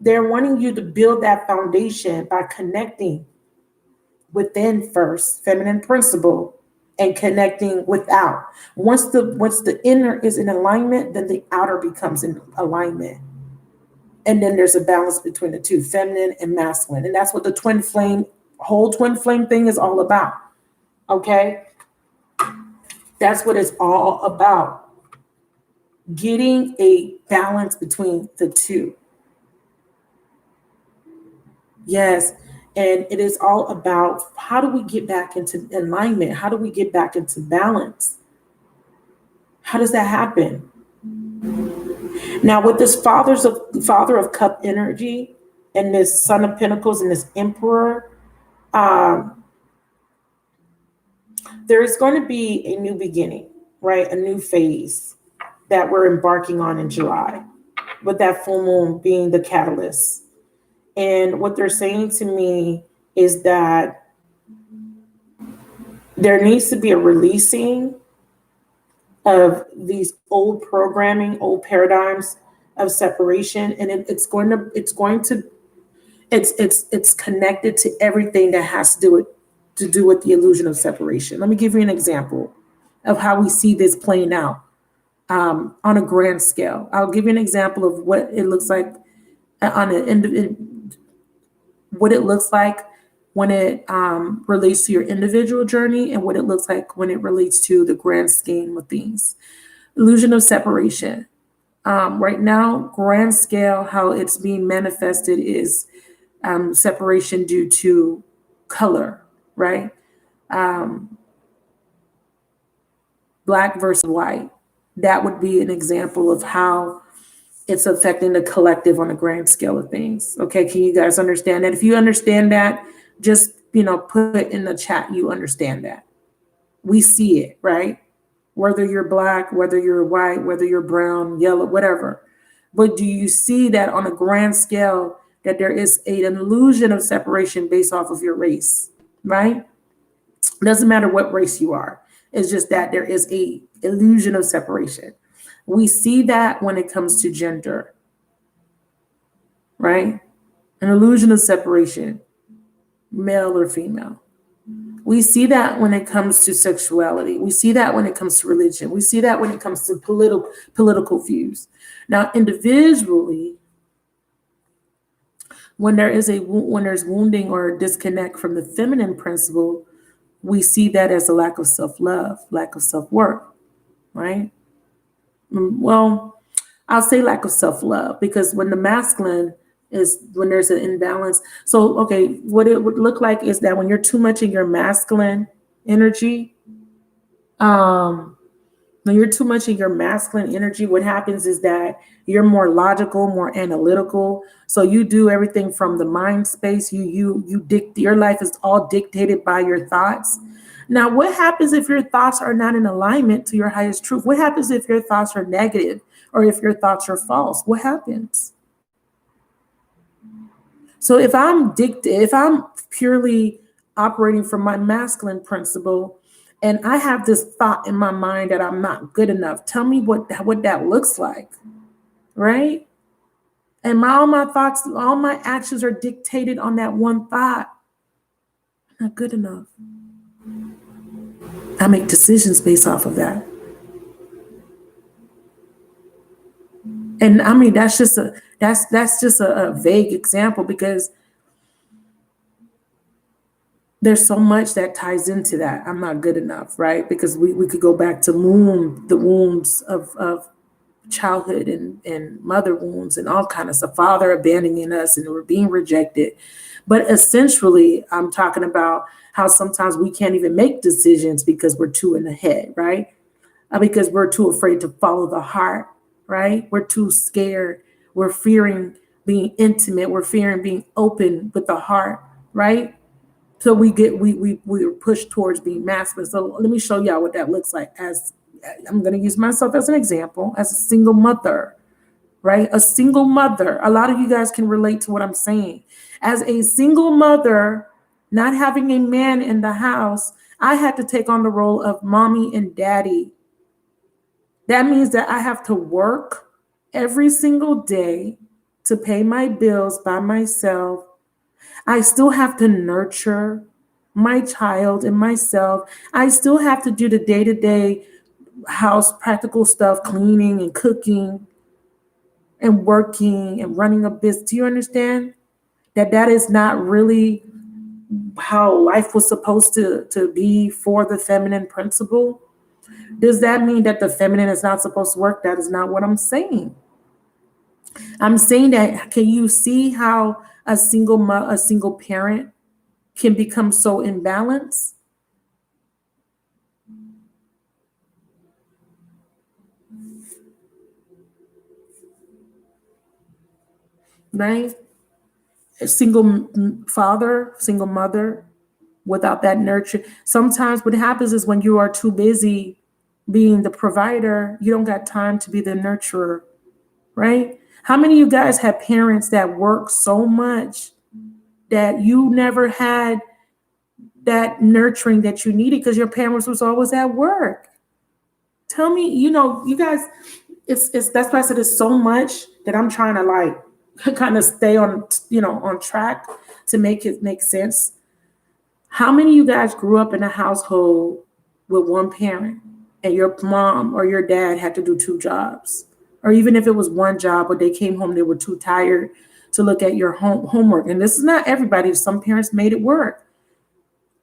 They're wanting you to build that foundation by connecting within first, feminine principle, and connecting without. Once the inner is in alignment, then the outer becomes in alignment. And then there's a balance between the two, feminine and masculine. And that's what the whole twin flame thing is all about. Okay? That's what it's all about. Getting a balance between the two. Yes. And it is all about, how do we get back into alignment? How do we get back into balance? How does that happen? Now, with this Father of Cup energy and this Son of Pentacles and this Emperor, there is going to be a new beginning, right? A new phase that we're embarking on in July, with that full moon being the catalyst. And what they're saying to me is that there needs to be a releasing of these old programming, old paradigms of separation, and it's connected to everything that has to do with to do with the illusion of separation. Let me give you an example of how we see this playing out on a grand scale. I'll give you an example of what it looks like on what it looks like when it relates to your individual journey, and what it looks like when it relates to the grand scheme of things. Illusion of separation. Right now, grand scale, how it's being manifested is separation due to color, right? Black versus white. That would be an example of how it's affecting the collective on a grand scale of things. Okay, can you guys understand that? If you understand that, just put in the chat you understand that. We see it, right? Whether you're black, whether you're white, whether you're brown, yellow, whatever. But do you see that on a grand scale that there is an illusion of separation based off of your race, right? It doesn't matter what race you are. It's just that there is a illusion of separation. We see that when it comes to gender, right? An illusion of separation, male or female. We see that when it comes to sexuality. We see that when it comes to religion. We see that when it comes to political views. Now, individually, when there's wounding or disconnect from the feminine principle, we see that as a lack of self-love, lack of self-worth, right? Well, I'll say lack of self-love, because when the masculine when there's an imbalance. So, okay, what it would look like is that when you're too much in your masculine energy, what happens is that you're more logical, more analytical. So you do everything from the mind space. Your life is all dictated by your thoughts. Now, what happens if your thoughts are not in alignment to your highest truth? What happens if your thoughts are negative, or if your thoughts are false? What happens? So if I'm purely operating from my masculine principle, and I have this thought in my mind that I'm not good enough, tell me what that looks like, right? And all my thoughts, all my actions are dictated on that one thought. I'm not good enough. I make decisions based off of that. And I mean, that's just a vague example, because there's so much that ties into that. I'm not good enough, right? Because we could go back to the wombs of childhood and mother wounds and all kind of stuff, father abandoning us and we're being rejected. But essentially, I'm talking about how sometimes we can't even make decisions because we're too in the head, right? Because we're too afraid to follow the heart, right? We're too scared. We're fearing being intimate. We're fearing being open with the heart, right? So we're pushed towards being masculine. So let me show y'all what that looks like. As I'm going to use myself as an example, as a single mother, right? A single mother. A lot of you guys can relate to what I'm saying. As a single mother, not having a man in the house, I had to take on the role of mommy and daddy. That means that I have to work every single day to pay my bills by myself. I still have to nurture my child and myself. I still have to do the day-to-day house practical stuff, cleaning and cooking and working and running a business. Do you understand that is not really how life was supposed to be for the feminine principle? Does that mean that the feminine is not supposed to work? That is not what I'm saying. I'm saying that, can you see how a single parent can become so imbalanced? Right? A single father, single mother, without that nurture. Sometimes what happens is when you are too busy being the provider, you don't got time to be the nurturer, right? How many of you guys have parents that work so much that you never had that nurturing that you needed because your parents was always at work? Tell me, you guys, it's that's why I said it's so much that I'm trying to like kind of stay on, on track to make it make sense. How many of you guys grew up in a household with one parent and your mom or your dad had to do two jobs? Or even if it was one job, but they came home, they were too tired to look at your homework. And this is not everybody. Some parents made it work.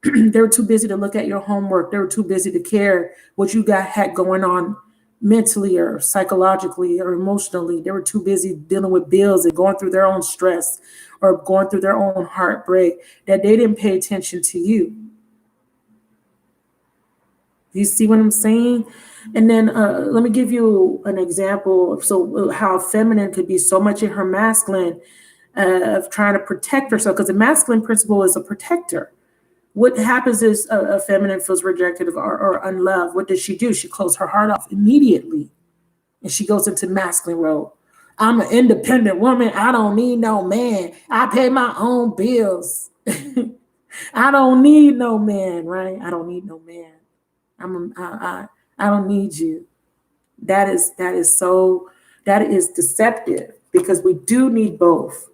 They were too busy to look at your homework. They were too busy to care what you had going on mentally or psychologically or emotionally. They were too busy dealing with bills and going through their own stress or going through their own heartbreak that they didn't pay attention to you. You see what I'm saying? And then let me give you an example of how feminine could be so much in her masculine of trying to protect herself, because the masculine principle is a protector. What happens is a feminine feels rejected or unloved. What does she do? She closes her heart off immediately, and she goes into masculine role. I'm an independent woman. I don't need no man. I pay my own bills. I don't need no man, right? I don't need no man. I don't need you. That is deceptive, because we do need both.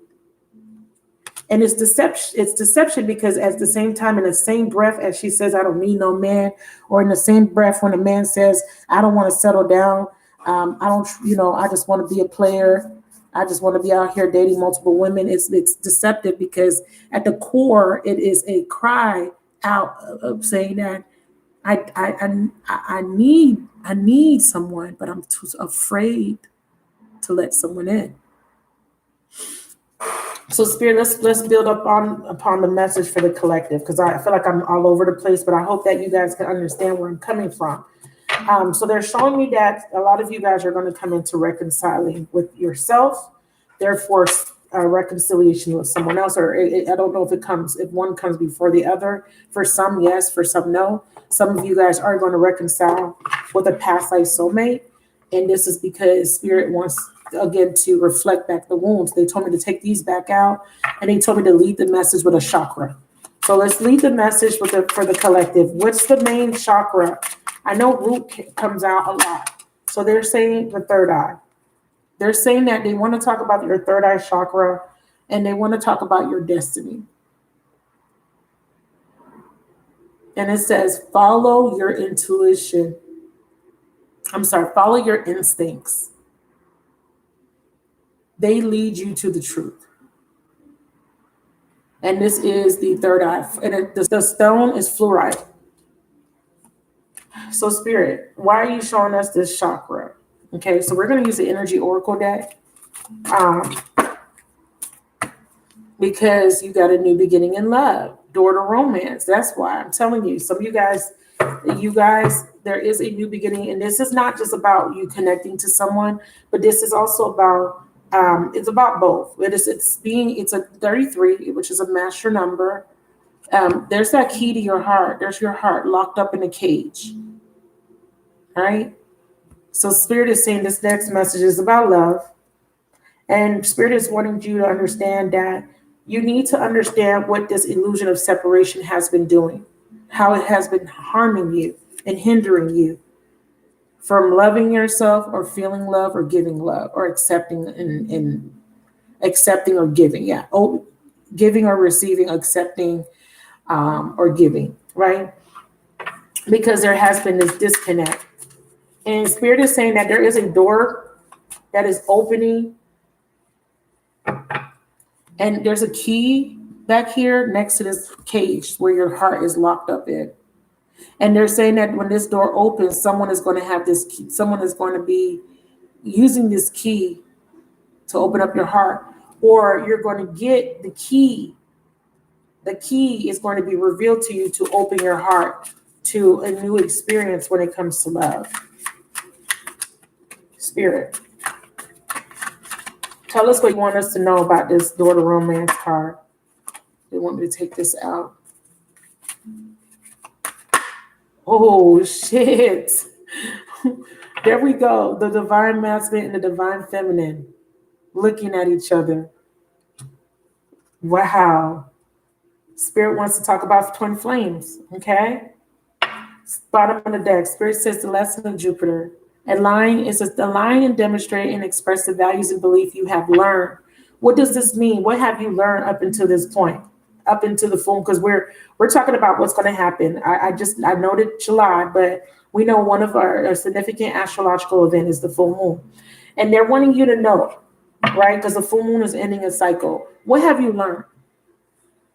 And it's deception because at the same time, in the same breath as she says, I don't need no man, or in the same breath when a man says, I don't want to settle down. I just want to be a player. I just want to be out here dating multiple women. It's deceptive, because at the core, it is a cry out of saying that I need someone, but I'm too afraid to let someone in. So Spirit, let's build up upon the message for the collective, because I feel like I'm all over the place, but I hope that you guys can understand where I'm coming from. So they're showing me that a lot of you guys are going to come into reconciling with yourself, therefore reconciliation with someone else, or I don't know if one comes before the other. For some, yes. For some, no. Some of you guys are going to reconcile with a past life soulmate, and this is because Spirit wants, again, to reflect back the wounds. They told me to take these back out, and they told me to lead the message with a chakra. So let's lead the message for the collective. What's the main chakra? I know root comes out a lot. So they're saying the third eye. They're saying that they want to talk about your third eye chakra, and they want to talk about your destiny. And it says, follow your intuition. Follow your instincts. They lead you to the truth. And this is the third eye. And the stone is fluorite. So Spirit, why are you showing us this chakra? Okay, so we're going to use the energy oracle deck. Because you got a new beginning in love, door to romance. That's why I'm telling you. Some of you guys, there is a new beginning, and this is not just about you connecting to someone, but this is also about it's about both. It's a 33, which is a master number. There's that key to your heart. There's your heart locked up in a cage. Right? So Spirit is saying this next message is about love. And Spirit is wanting you to understand that you need to understand what this illusion of separation has been doing, how it has been harming you and hindering you from loving yourself or feeling love or giving love or accepting and accepting or giving. Yeah. Oh, giving or receiving, accepting or giving, right? Because there has been this disconnect. And Spirit is saying that there is a door that is opening. And there's a key back here next to this cage where your heart is locked up in. And they're saying that when this door opens, someone is going to have this key. Someone is going to be using this key to open up your heart, or you're going to get the key. The key is going to be revealed to you to open your heart to a new experience when it comes to love. Spirit, tell us what you want us to know about this door to romance card. They want me to take this out. Oh, shit. There we go. The divine masculine and the divine feminine looking at each other. Wow. Spirit wants to talk about twin flames. Okay. Bottom of the deck. Spirit says the lesson of Jupiter. Align and demonstrate and express the values and belief you have learned. What does this mean? What have you learned up until this point? up into the full moon, because we're talking about what's going to happen. I noted July, but we know one of our significant astrological event is the full moon, and they're wanting you to know, right? Because the full moon is ending a cycle. What have you learned?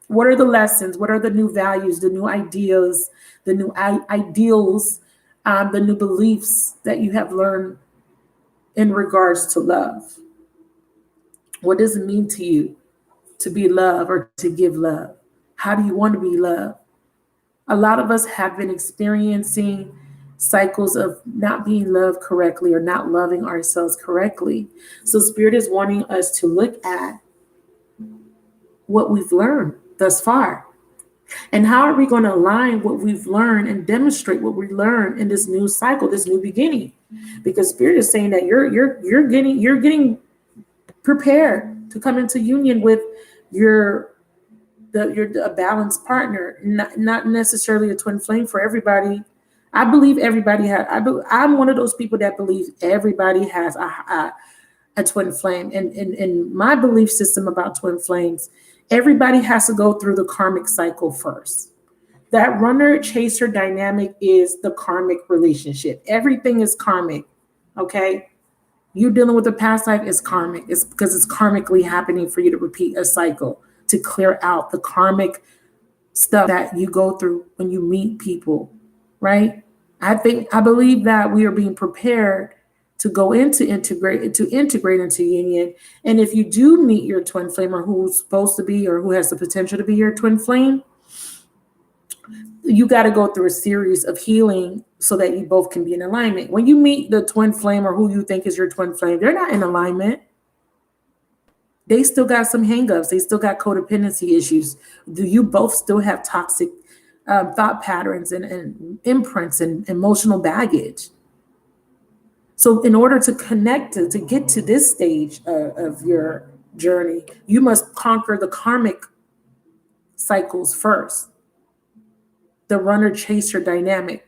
What are the lessons? What are the new values, the new ideas, the new ideals, the new beliefs that you have learned in regards to love? What does it mean to you to be loved or to give love? How do you want to be loved? A lot of us have been experiencing cycles of not being loved correctly or not loving ourselves correctly. So Spirit is wanting us to look at what we've learned thus far. And how are we going to align what we've learned and demonstrate what we learned in this new cycle, this new beginning? Because Spirit is saying that you're getting prepared to come into union with your a balanced partner, not necessarily a twin flame for everybody. I believe everybody has. I'm one of those people that believes everybody has a twin flame. And in my belief system about twin flames, everybody has to go through the karmic cycle first. That runner chaser dynamic is the karmic relationship. Everything is karmic. Okay. You dealing with a past life is karmic. It's because it's karmically happening for you to repeat a cycle, to clear out the karmic stuff that you go through when you meet people, right? I believe that we are being prepared to go into integrate into union. And if you do meet your twin flame, or who's supposed to be or who has the potential to be your twin flame, you got to go through a series of healing so that you both can be in alignment. When you meet the twin flame or who you think is your twin flame, they're not in alignment. They still got some hangups. They still got codependency issues. Do you both still have toxic thought patterns and imprints and emotional baggage? So in order to connect, to get to this stage of your journey, you must conquer the karmic cycles first. The runner-chaser dynamic.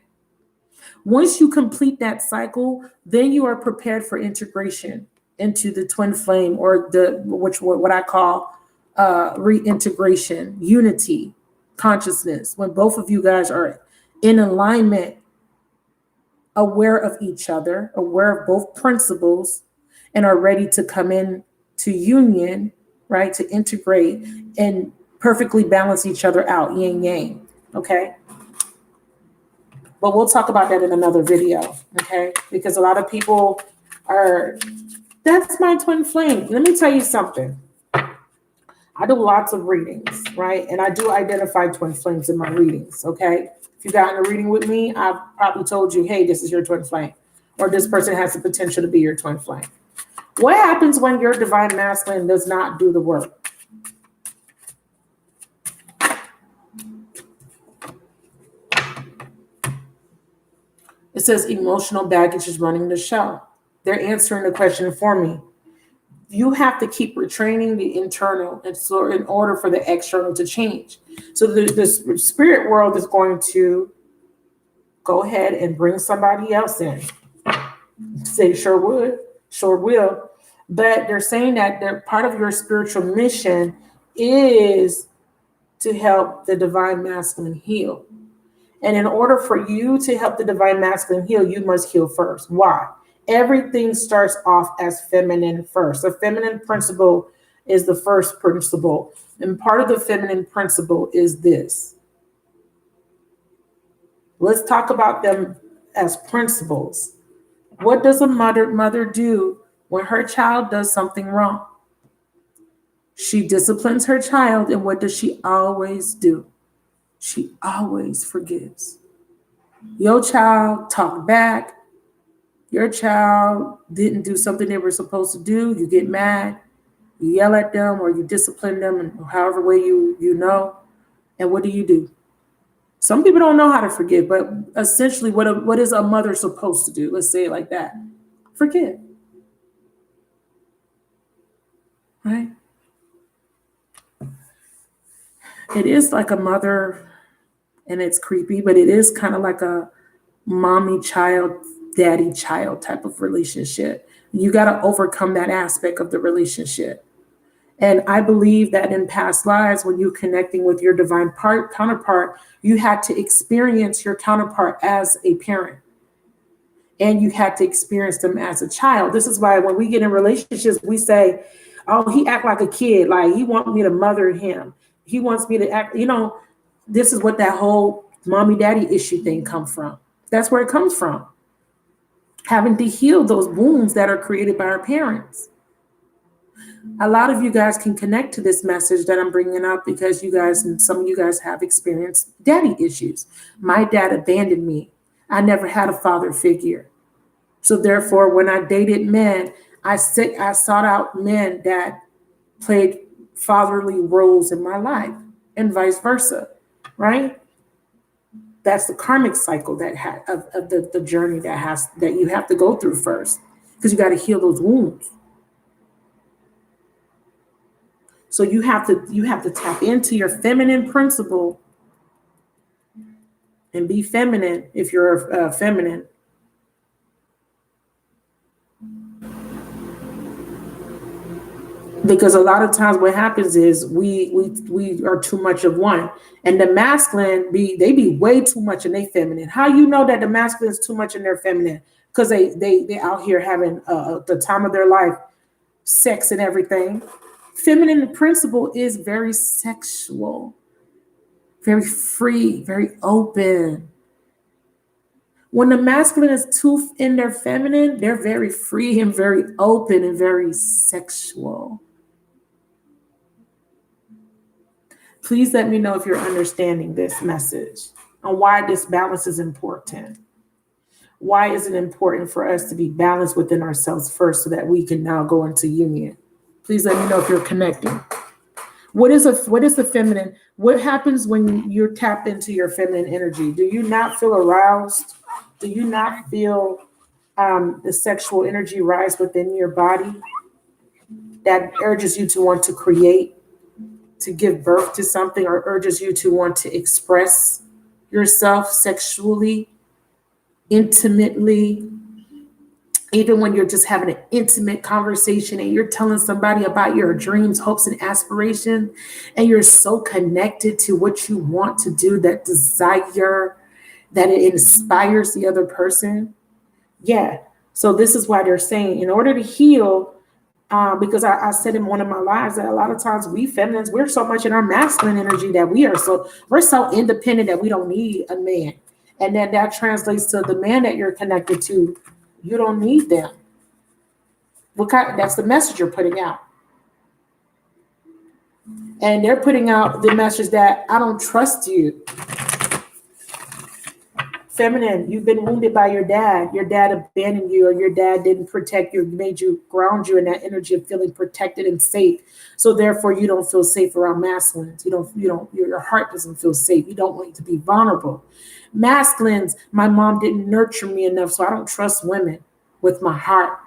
Once you complete that cycle, then you are prepared for integration into the twin flame, or what I call reintegration, unity, consciousness. When both of you guys are in alignment, aware of each other, aware of both principles, and are ready to come in to union, right? To integrate and perfectly balance each other out, yin yang. Okay. But we'll talk about that in another video, okay? Because a lot of people that's my twin flame. Let me tell you something. I do lots of readings, right? And I do identify twin flames in my readings, okay? If you got in a reading with me, I've probably told you, hey, this is your twin flame, or this person has the potential to be your twin flame. What happens when your divine masculine does not do the work? It says emotional baggage is running the show. They're answering the question for me. You have to keep retraining the internal in order for the external to change. So the spirit world is going to go ahead and bring somebody else in. Say sure would, sure will. But they're saying that they're part of your spiritual mission is to help the divine masculine heal. And in order for you to help the divine masculine heal, you must heal first. Why? Everything starts off as feminine first. The feminine principle is the first principle. And part of the feminine principle is this. Let's talk about them as principles. What does a mother do when her child does something wrong? She disciplines her child, and what does she always do? She always forgives. Your child talked back. Your child didn't do something they were supposed to do. You get mad. You yell at them, or you discipline them in however way you know. And what do? Some people don't know how to forgive, but essentially what is a mother supposed to do? Let's say it like that. Forgive. Right? It is like a mother, and it's creepy, but it is kind of like a mommy child, daddy child type of relationship. You got to overcome that aspect of the relationship. And I believe that in past lives, when you're connecting with your divine counterpart, you had to experience your counterpart as a parent, and you had to experience them as a child. This is why when we get in relationships, we say, oh, he act like a kid. Like he wants me to mother him. He wants me to act, this is what that whole mommy daddy issue thing come from. That's where it comes from. Having to heal those wounds that are created by our parents. A lot of you guys can connect to this message that I'm bringing up because you guys, and some of you guys have experienced daddy issues. My dad abandoned me. I never had a father figure. So therefore, when I dated men, I sought out men that played fatherly roles in my life and vice versa, right? That's the karmic cycle that of the journey that you have to go through first, because you got to heal those wounds. So you have to tap into your feminine principle and be feminine if you're feminine. Because a lot of times what happens is we are too much of one, and the masculine they be way too much in their feminine. How you know that the masculine is too much in their feminine? Because they out here having the time of their life, sex and everything. Feminine principle is very sexual, very free, very open. When the masculine is too in their feminine, they're very free and very open and very sexual. Please let me know if you're understanding this message and why this balance is important. Why is it important for us to be balanced within ourselves first so that we can now go into union? Please let me know if you're connecting. What is the feminine? What happens when you're tapped into your feminine energy? Do you not feel aroused? Do you not feel the sexual energy rise within your body that urges you to want to create, to give birth to something, or urges you to want to express yourself sexually, intimately? Even when you're just having an intimate conversation and you're telling somebody about your dreams, hopes, and aspirations, and you're so connected to what you want to do, that desire, that it inspires the other person. Yeah. So this is why they're saying, in order to heal, because I said in one of my lives that a lot of times we feminines, we're so much in our masculine energy that we're so independent that we don't need a man. And then that translates to the man that you're connected to. You don't need them. That's the message you're putting out. And they're putting out the message that I don't trust you. Feminine, you've been wounded by your dad. Your dad abandoned you, or your dad didn't protect you, made you, ground you in that energy of feeling protected and safe. So therefore you don't feel safe around masculines. Your heart doesn't feel safe. You don't want to be vulnerable. Masculines, my mom didn't nurture me enough, so I don't trust women with my heart.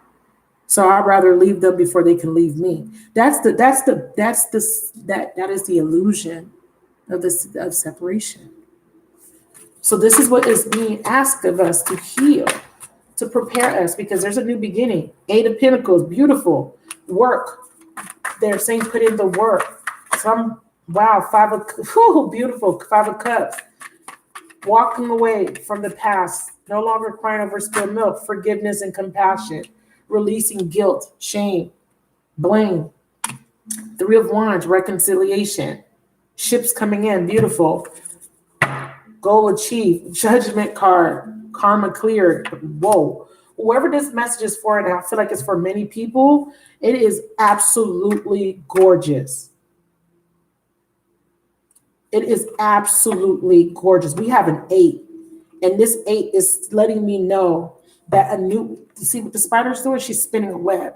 So I'd rather leave them before they can leave me. That is the illusion of separation. So this is what is being asked of us to heal, to prepare us, because there's a new beginning. 8 of Pentacles, beautiful work. They're saying put in the work. Beautiful 5 of Cups. Walking away from the past, no longer crying over spilled milk, forgiveness and compassion, releasing guilt, shame, blame. 3 of Wands, reconciliation. Ships coming in, beautiful. Goal achieved, judgment card, karma cleared. Whoa. Whoever this message is for, and I feel like it's for many people, it is absolutely gorgeous. It is absolutely gorgeous. We have an 8, and this 8 is letting me know that you see what the spider's doing? She's spinning a web.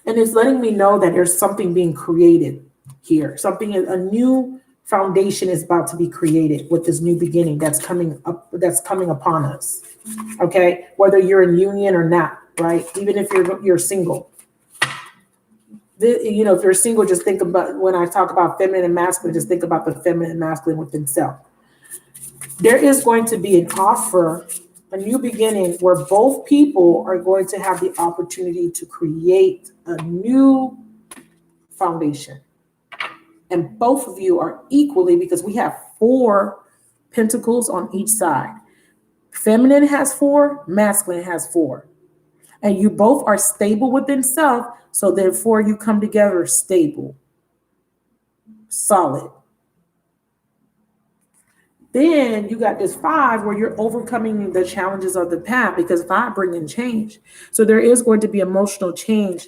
And it's letting me know that there's something being created here. A new foundation is about to be created with this new beginning that's coming upon us. Okay, whether you're in union or not, right? Even if you're single. If you're single, just think about, when I talk about feminine and masculine, just think about the feminine and masculine within self. There is going to be an offer A new beginning where both people are going to have the opportunity to create a new foundation. And both of you are equally, because we have 4 pentacles on each side. Feminine has 4, masculine has 4. And you both are stable within self, so therefore you come together stable, solid. Then you got this 5 where you're overcoming the challenges of the path, because 5 bring in change. So there is going to be emotional change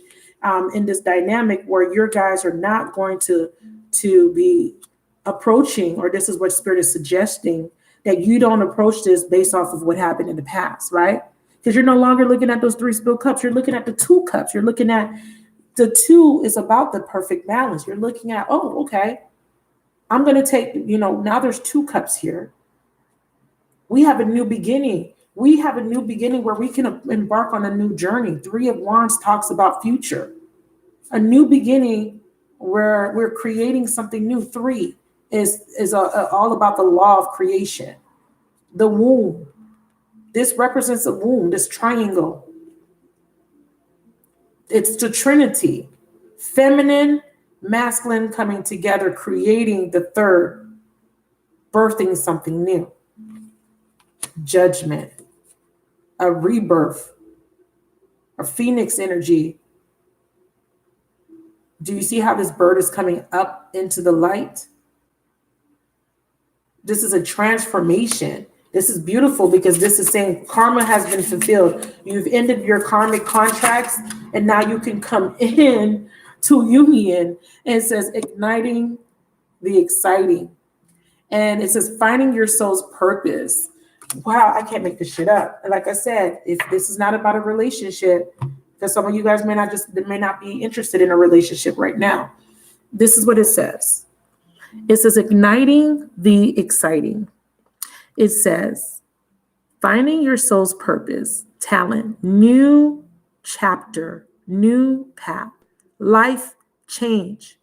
in this dynamic where your guys are not going to be approaching, or this is what Spirit is suggesting, that you don't approach this based off of what happened in the past, right? Because you're no longer looking at those 3 spilled cups. You're looking at the 2 cups. You're looking at the 2 is about the perfect balance. You're looking at, oh, okay, I'm going to take, now there's 2 cups here. We have a new beginning. We have a new beginning where we can embark on a new journey. 3 of Wands talks about future. A new beginning where we're creating something new. 3 is all about the law of creation. The womb. This represents a womb, this triangle. It's the Trinity. Feminine, masculine coming together, creating the 3rd, birthing something new. Judgment, a rebirth, a phoenix energy. Do you see how this bird is coming up into the light? This is a transformation. This is beautiful, because this is saying karma has been fulfilled. You've ended your karmic contracts, and now you can come in to union. And it says igniting the exciting. And it says finding your soul's purpose. Wow, I can't make this shit up. Like I said, if this is not about a relationship, because some of you guys may not be interested in a relationship right now. This is what it says. It says igniting the exciting. It says finding your soul's purpose, talent, new chapter, new path, life change.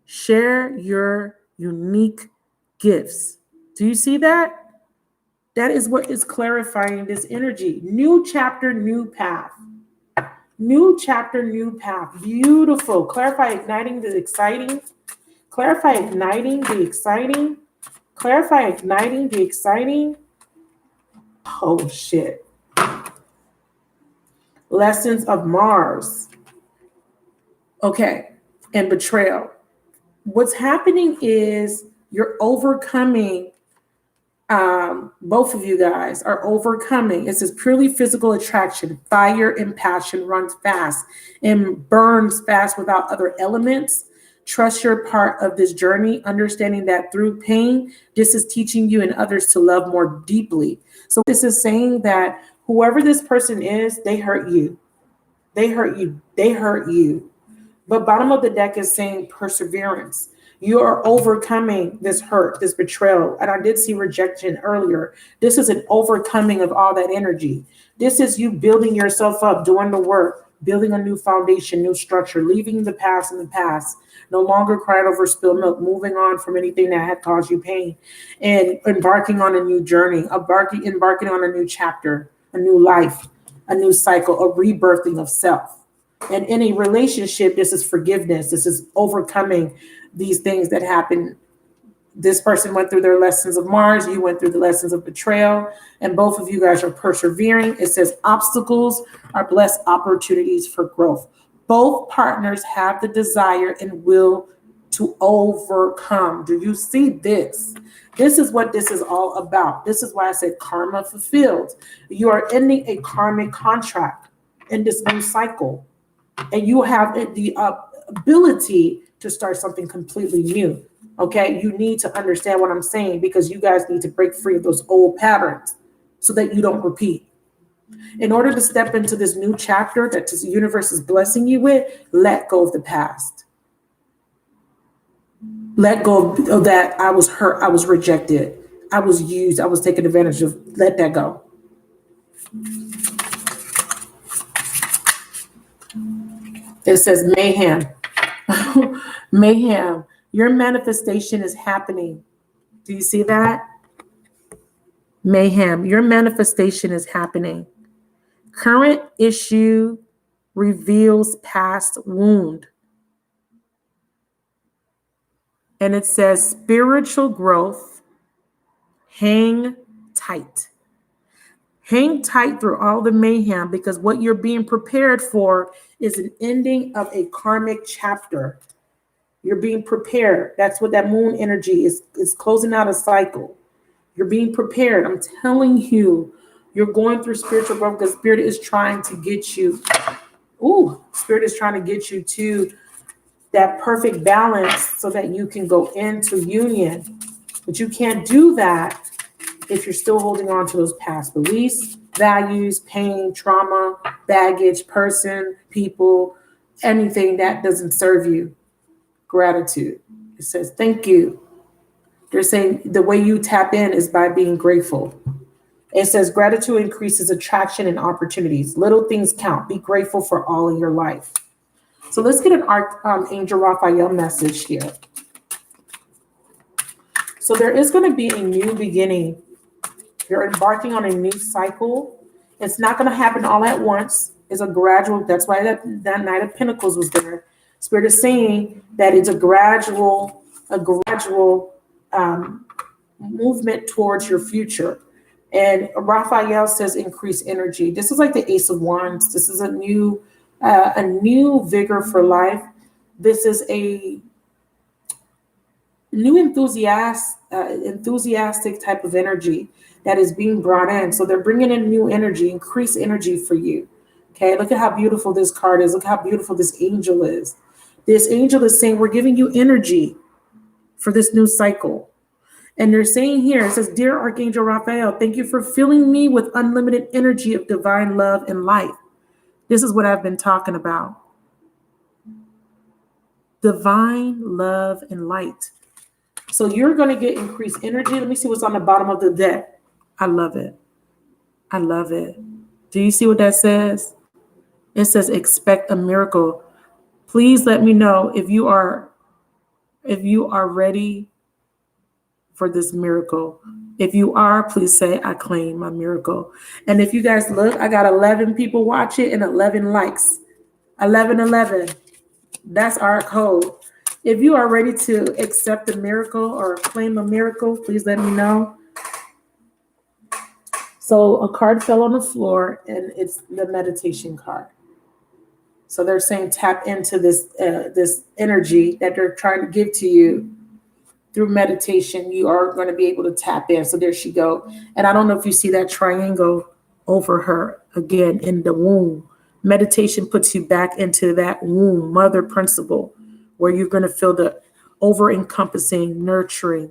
Share your unique gifts. Do you see that? That is what is clarifying this energy. New chapter, new path. New chapter, new path. Beautiful. Clarify igniting the exciting. Clarify igniting the exciting. Clarify igniting the exciting. Oh, shit. Lessons of Mars. Okay. And betrayal. What's happening is you're overcoming. Both of you guys are overcoming. It says purely physical attraction, fire and passion runs fast and burns fast without other elements. Trust your part of this journey, understanding that through pain, this is teaching you and others to love more deeply. So this is saying that whoever this person is, they hurt you. They hurt you. They hurt you. But bottom of the deck is saying perseverance. You are overcoming this hurt, this betrayal. And I did see rejection earlier. This is an overcoming of all that energy. This is you building yourself up, doing the work, building a new foundation, new structure, leaving the past in the past, no longer crying over spilled milk, moving on from anything that had caused you pain, and embarking on a new journey, embarking on a new chapter, a new life, a new cycle, a rebirthing of self. And in a relationship, this is forgiveness. This is overcoming these things that happen. This person went through their lessons of Mars. You went through the lessons of betrayal. And both of you guys are persevering. It says obstacles are blessed opportunities for growth. Both partners have the desire and will to overcome. Do you see this? This is what this is all about. This is why I said karma fulfilled. You are ending a karmic contract in this new cycle. And you have the ability to start something completely new. Okay, you need to understand what I'm saying, because you guys need to break free of those old patterns so that you don't repeat. In order to step into this new chapter that the universe is blessing you with, let go of the past. Let go of that. I was hurt. I was rejected. I was used. I was taken advantage of. Let that go. It says mayhem. Mayhem. Your manifestation is happening. Do you see that? Mayhem. Your manifestation is happening. Current issue reveals past wound. And it says spiritual growth. Hang tight. Hang tight through all the mayhem, because what you're being prepared for is an ending of a karmic chapter. You're being prepared. That's what that moon energy is closing out a cycle. You're being prepared. I'm telling you, you're going through spiritual growth because Spirit is trying to get you. Spirit is trying to get you to that perfect balance so that you can go into union. But you can't do that if you're still holding on to those past beliefs, values, pain, trauma, baggage, person, people, anything that doesn't serve you. Gratitude. It says, thank you. They're saying the way you tap in is by being grateful. It says gratitude increases attraction and opportunities. Little things count. Be grateful for all in your life. So let's get an Angel Raphael message here. So there is going to be a new beginning. You're embarking on a new cycle. It's not going to happen all at once. It's a gradual. That's why that Knight of Pentacles was there. Spirit is saying that it's a gradual movement towards your future. And Raphael says increase energy. This is like the Ace of Wands. This is a new vigor for life. This is a new enthusiastic type of energy that is being brought in. So they're bringing in new energy, increased energy for you. Okay, look at how beautiful this card is. Look how beautiful this angel is. This angel is saying we're giving you energy for this new cycle. And they're saying here, it says, Dear Archangel Raphael, thank you for filling me with unlimited energy of divine love and light. This is what I've been talking about. Divine love and light. So you're going to get increased energy. Let me see what's on the bottom of the deck. I love it. I love it. Do you see what that says? It says, expect a miracle. Please let me know if you are ready for this miracle. If you are, please say, I claim my miracle. And if you guys look, I got 11 people watch it and 11 likes. 1111. That's our code. If you are ready to accept a miracle or claim a miracle, please let me know. So a card fell on the floor and it's the meditation card. So they're saying tap into this energy that they're trying to give to you through meditation. You are going to be able to tap in. So there she go. And I don't know if you see that triangle over her again in the womb. Meditation puts you back into that womb, mother principle, where you're going to feel the over-encompassing nurturing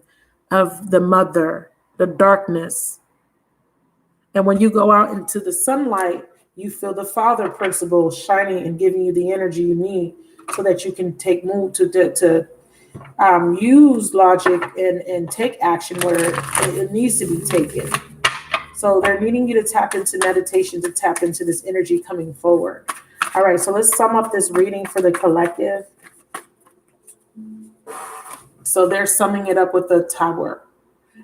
of the mother, the darkness. And when you go out into the sunlight, you feel the father principle shining and giving you the energy you need so that you can take move to use logic and take action where it needs to be taken. So they're needing you to tap into meditation, to tap into this energy coming forward. All right, so let's sum up this reading for the collective. So they're summing it up with the Tower,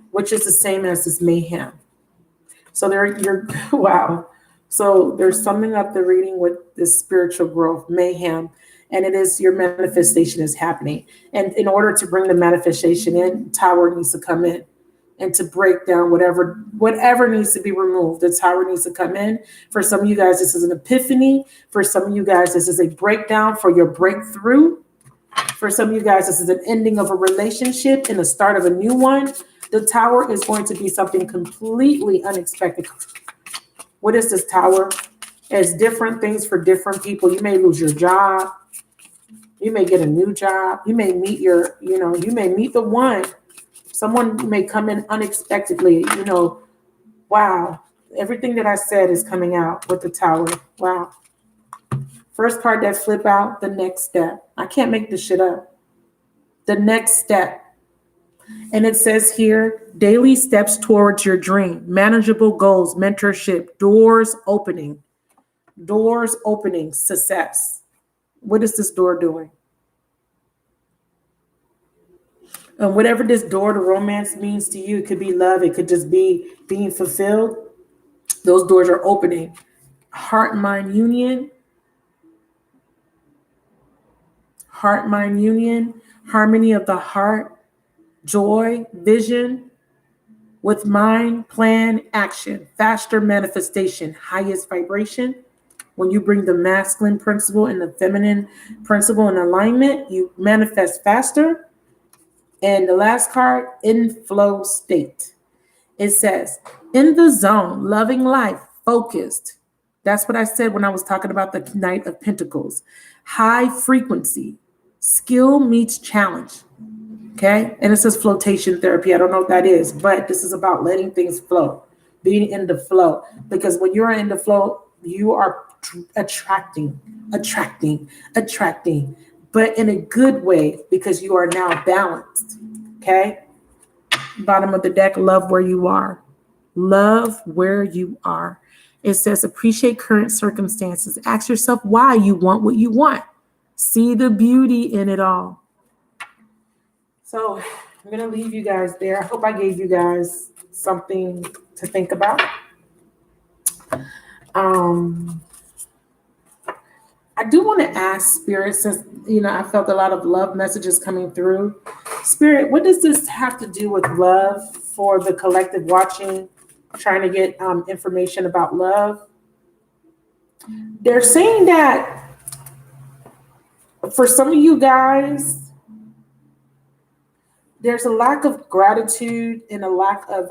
which is the same as this mayhem. So wow. So they're summing up the reading with this spiritual growth, mayhem, and it is your manifestation is happening. And in order to bring the manifestation in, Tower needs to come in and to break down whatever needs to be removed. The Tower needs to come in. For some of you guys, this is an epiphany. For some of you guys, this is a breakdown for your breakthrough. For some of you guys, this is an ending of a relationship and the start of a new one. The Tower is going to be something completely unexpected. What is this Tower? It's different things for different people. You may lose your job. You may get a new job. You may meet you may meet the one. Someone may come in unexpectedly. Wow. Everything that I said is coming out with the Tower. Wow. First card that flip out, the next step. I can't make this shit up. The next step. And it says here, daily steps towards your dream, manageable goals, mentorship, doors opening, success. What is this door doing? And whatever this door to romance means to you, it could be love, it could just be being fulfilled. Those doors are opening. Heart mind union, harmony of the heart, joy, vision with mind, plan, action, faster manifestation, highest vibration. When you bring the masculine principle and the feminine principle in alignment, you manifest faster. And the last card, in flow state. It says, in the zone, loving life, focused. That's what I said when I was talking about the Knight of Pentacles. High frequency, skill meets challenge. Okay. And it says flotation therapy. I don't know what that is, but this is about letting things flow, being in the flow. Because when you're in the flow, you are attracting, but in a good way, because you are now balanced. Okay. Bottom of the deck, love where you are. Love where you are. It says, appreciate current circumstances. Ask yourself why you want what you want. See the beauty in it all. So I'm going to leave you guys there. I hope I gave you guys something to think about. I do want to ask Spirit, since, I felt a lot of love messages coming through. Spirit, what does this have to do with love for the collective watching, trying to get information about love? They're saying that for some of you guys, there's a lack of gratitude and a lack of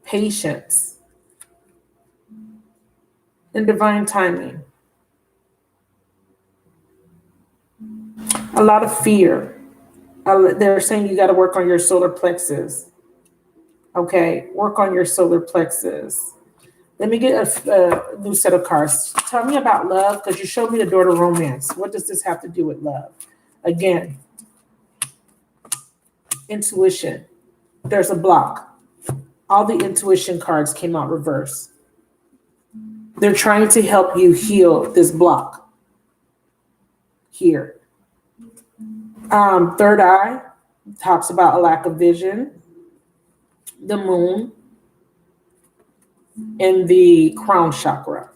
patience and divine timing. A lot of fear. They're saying you got to work on your solar plexus. Okay, work on your solar plexus. Let me get a new set of cards. Tell me about love, because you showed me the door to romance. What does this have to do with love? Again, intuition. There's a block. All the intuition cards came out reverse. They're trying to help you heal this block here. Third eye talks about a lack of vision. The moon and the crown chakra.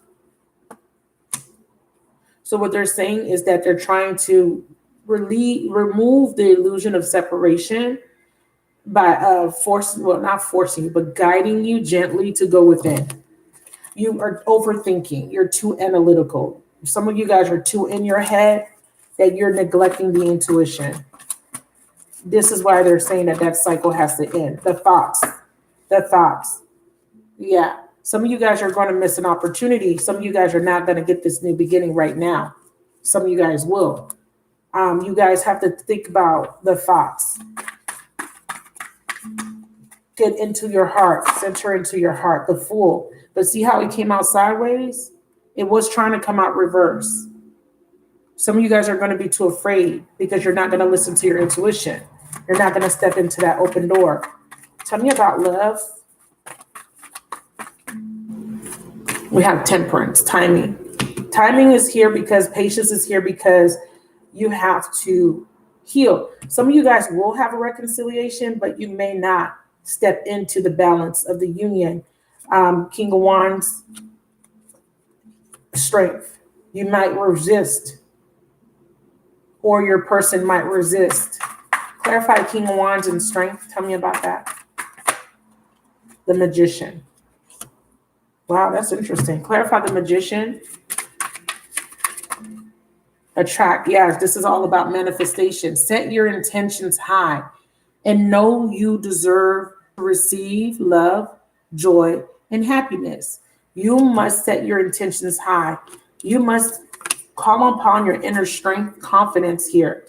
So what they're saying is that they're trying to remove the illusion of separation by not forcing you, but guiding you gently to go within. You are overthinking. You're too analytical. Some of you guys are too in your head that you're neglecting the intuition. This is why they're saying that cycle has to end. The thoughts. Yeah. Some of you guys are going to miss an opportunity. Some of you guys are not going to get this new beginning right now. Some of you guys will. You guys have to think about the thoughts. Get into your heart. Center into your heart. The Fool. But see how it came out sideways? It was trying to come out reverse. Some of you guys are going to be too afraid because you're not going to listen to your intuition. You're not going to step into that open door. Tell me about love. We have temperance, timing. Timing is here because patience is here because you have to heal. Some of you guys will have a reconciliation, but you may not step into the balance of the union. King of Wands, strength. You might resist, or your person might resist. Clarify King of Wands and strength. Tell me about that. The Magician. Wow, that's interesting. Clarify the Magician. Attract. Yes, this is all about manifestation. Set your intentions high and know you deserve to receive love, joy, and happiness. You must set your intentions high. You must call upon your inner strength, confidence here,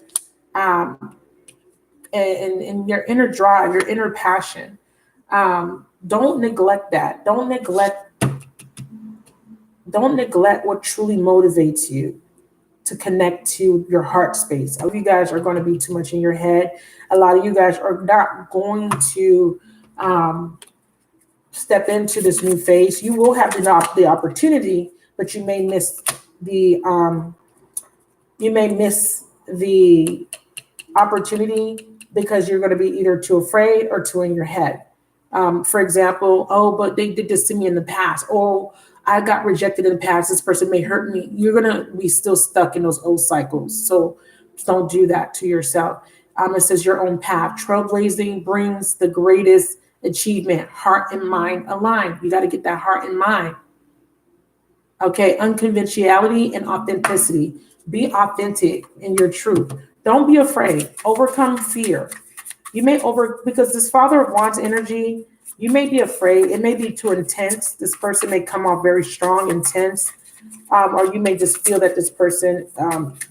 and your inner drive, your inner passion. Don't neglect that. Don't neglect what truly motivates you to connect to your heart space. Some of you guys are going to be too much in your head. A lot of you guys are not going to step into this new phase. You will have the opportunity, but you may miss the opportunity because you're going to be either too afraid or too in your head. For example, oh, but they did this to me in the past. Oh, I got rejected in the past. This person may hurt me. You're going to be still stuck in those old cycles. So don't do that to yourself. It says your own path. Trailblazing brings the greatest achievement. Heart and mind aligned. You got to get that heart and mind. Okay, unconventionality and authenticity. Be authentic in your truth. Don't be afraid. Overcome fear. You may because this Father of Wands energy, you may be afraid. It may be too intense. This person may come off very strong, intense, or you may just feel that this person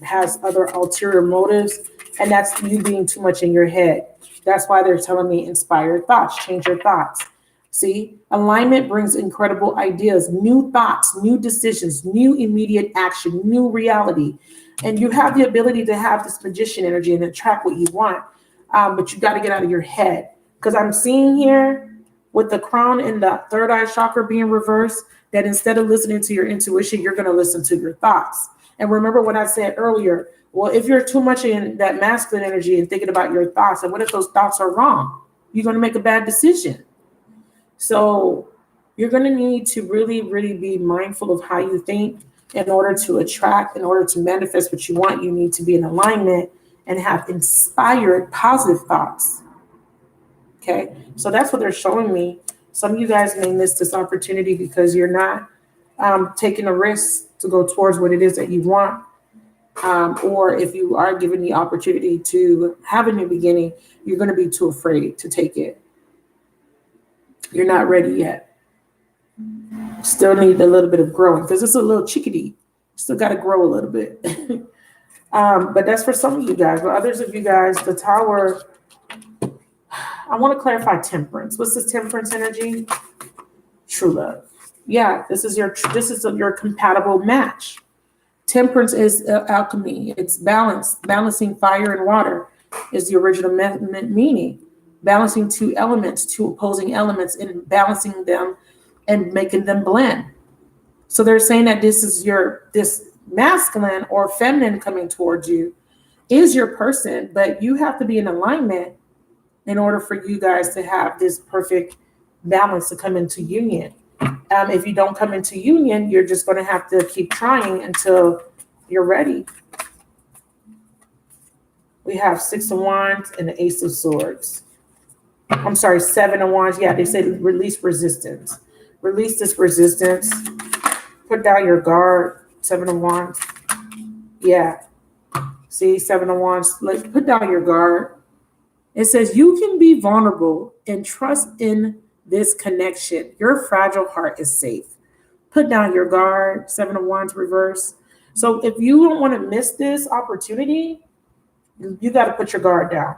has other ulterior motives, and that's you being too much in your head. That's why they're telling me inspire thoughts, change your thoughts. See, alignment brings incredible ideas, new thoughts, new decisions, new immediate action, new reality. And you have the ability to have this magician energy and attract what you want. But you got to get out of your head. Because I'm seeing here with the crown and the third eye chakra being reversed, that instead of listening to your intuition, you're going to listen to your thoughts. And remember what I said earlier. Well, if you're too much in that masculine energy and thinking about your thoughts, and what if those thoughts are wrong? You're going to make a bad decision. So you're going to need to really, really be mindful of how you think in order to attract, in order to manifest what you want. You need to be in alignment and have inspired positive thoughts. Okay, so that's what they're showing me. Some of you guys may miss this opportunity because you're not taking a risk to go towards what it is that you want. Or if you are given the opportunity to have a new beginning, you're going to be too afraid to take it. You're not ready yet. Still need a little bit of growing because it's a little chickadee. Still got to grow a little bit. But that's for some of you guys. For others of you guys, the Tower, I want to clarify temperance. What's this temperance energy? True love. Yeah, this is your compatible match. Temperance is alchemy. It's balance. Balancing fire and water is the original meaning. Balancing two elements, two opposing elements, and balancing them and making them blend. So they're saying that this masculine or feminine coming towards you is your person, but you have to be in alignment in order for you guys to have this perfect balance to come into union. If you don't come into union, you're just going to have to keep trying until you're ready. We have 6 of Wands and the Ace of Swords. I'm sorry, 7 of Wands. Yeah, they say release resistance. Release this resistance. Put down your guard. 7 of Wands. Yeah. See, 7 of Wands. Put down your guard. It says you can be vulnerable and trust in this connection. Your fragile heart is safe. Put down your guard. 7 of Wands reverse. So if you don't want to miss this opportunity, you got to put your guard down.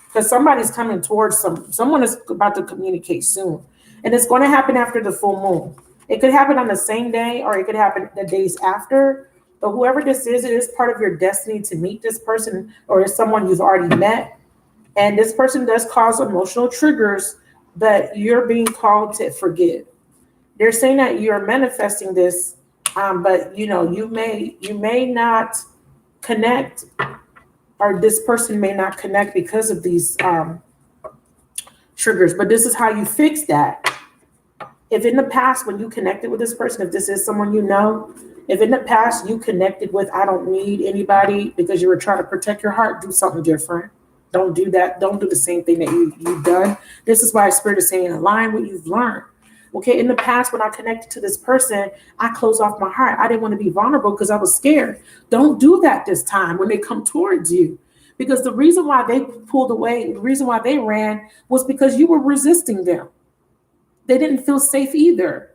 Because somebody's coming towards someone is about to communicate soon. And it's going to happen after the full moon. It could happen on the same day or it could happen the days after. But whoever this is, it is part of your destiny to meet this person or is someone you've already met. And this person does cause emotional triggers, but you're being called to forgive. They're saying that you're manifesting this, but you may not connect, or this person may not connect because of these triggers. But this is how you fix that. If in the past when you connected with this person, if this is someone you know, if in the past you connected with, I don't need anybody because you were trying to protect your heart, do something different. Don't do that. Don't do the same thing that you've done. This is why Spirit is saying align what you've learned. Okay, in the past, when I connected to this person, I closed off my heart. I didn't want to be vulnerable because I was scared. Don't do that this time when they come towards you. Because the reason why they pulled away, the reason why they ran was because you were resisting them. They didn't feel safe either.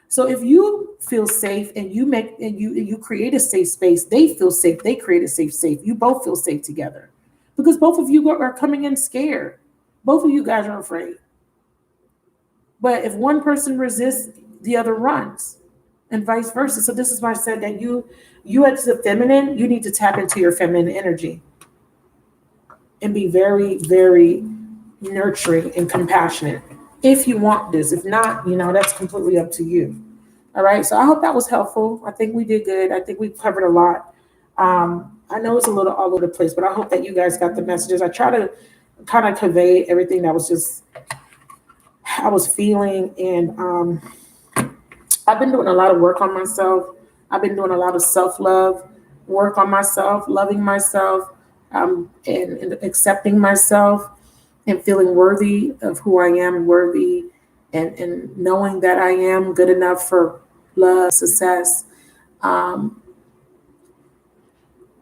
So if you feel safe and you create a safe space, they feel safe. They create a safe space. You both feel safe together. Because both of you are coming in scared. Both of you guys are afraid. But if one person resists, the other runs, and vice versa. So this is why I said that you as the feminine, you need to tap into your feminine energy and be very, very nurturing and compassionate. If you want this, if not, that's completely up to you. All right. So I hope that was helpful. I think we did good. I think we covered a lot. I know it's a little all over the place, but I hope that you guys got the messages. I try to kind of convey everything that was just I was feeling, and I've been doing a lot of work on myself. I've been doing a lot of self-love work on myself, loving myself, and accepting myself, and feeling worthy of who I am, worthy, and knowing that I am good enough for love, success. Um,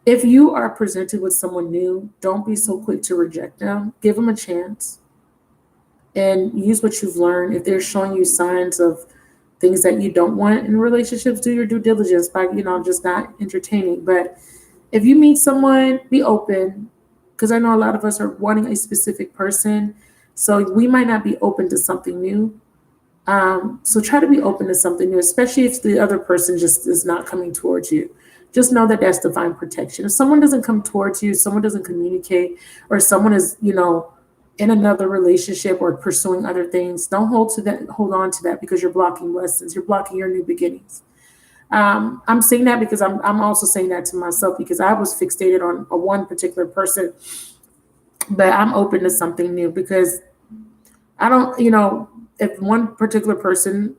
if you are presented with someone new, don't be so quick to reject them. Give them a chance and use what you've learned. If they're showing you signs of things that you don't want in relationships, do your due diligence by, just not entertaining. But if you meet someone, be open, because I know a lot of us are wanting a specific person. So we might not be open to something new. So try to be open to something new, especially if the other person just is not coming towards you. Just know that that's divine protection. If someone doesn't come towards you, someone doesn't communicate, or someone is, in another relationship or pursuing other things, don't hold on to that, because you're blocking blessings. You're blocking your new beginnings. I'm saying that because I'm also saying that to myself, because I was fixated on a one particular person, but I'm open to something new, because I don't, if one particular person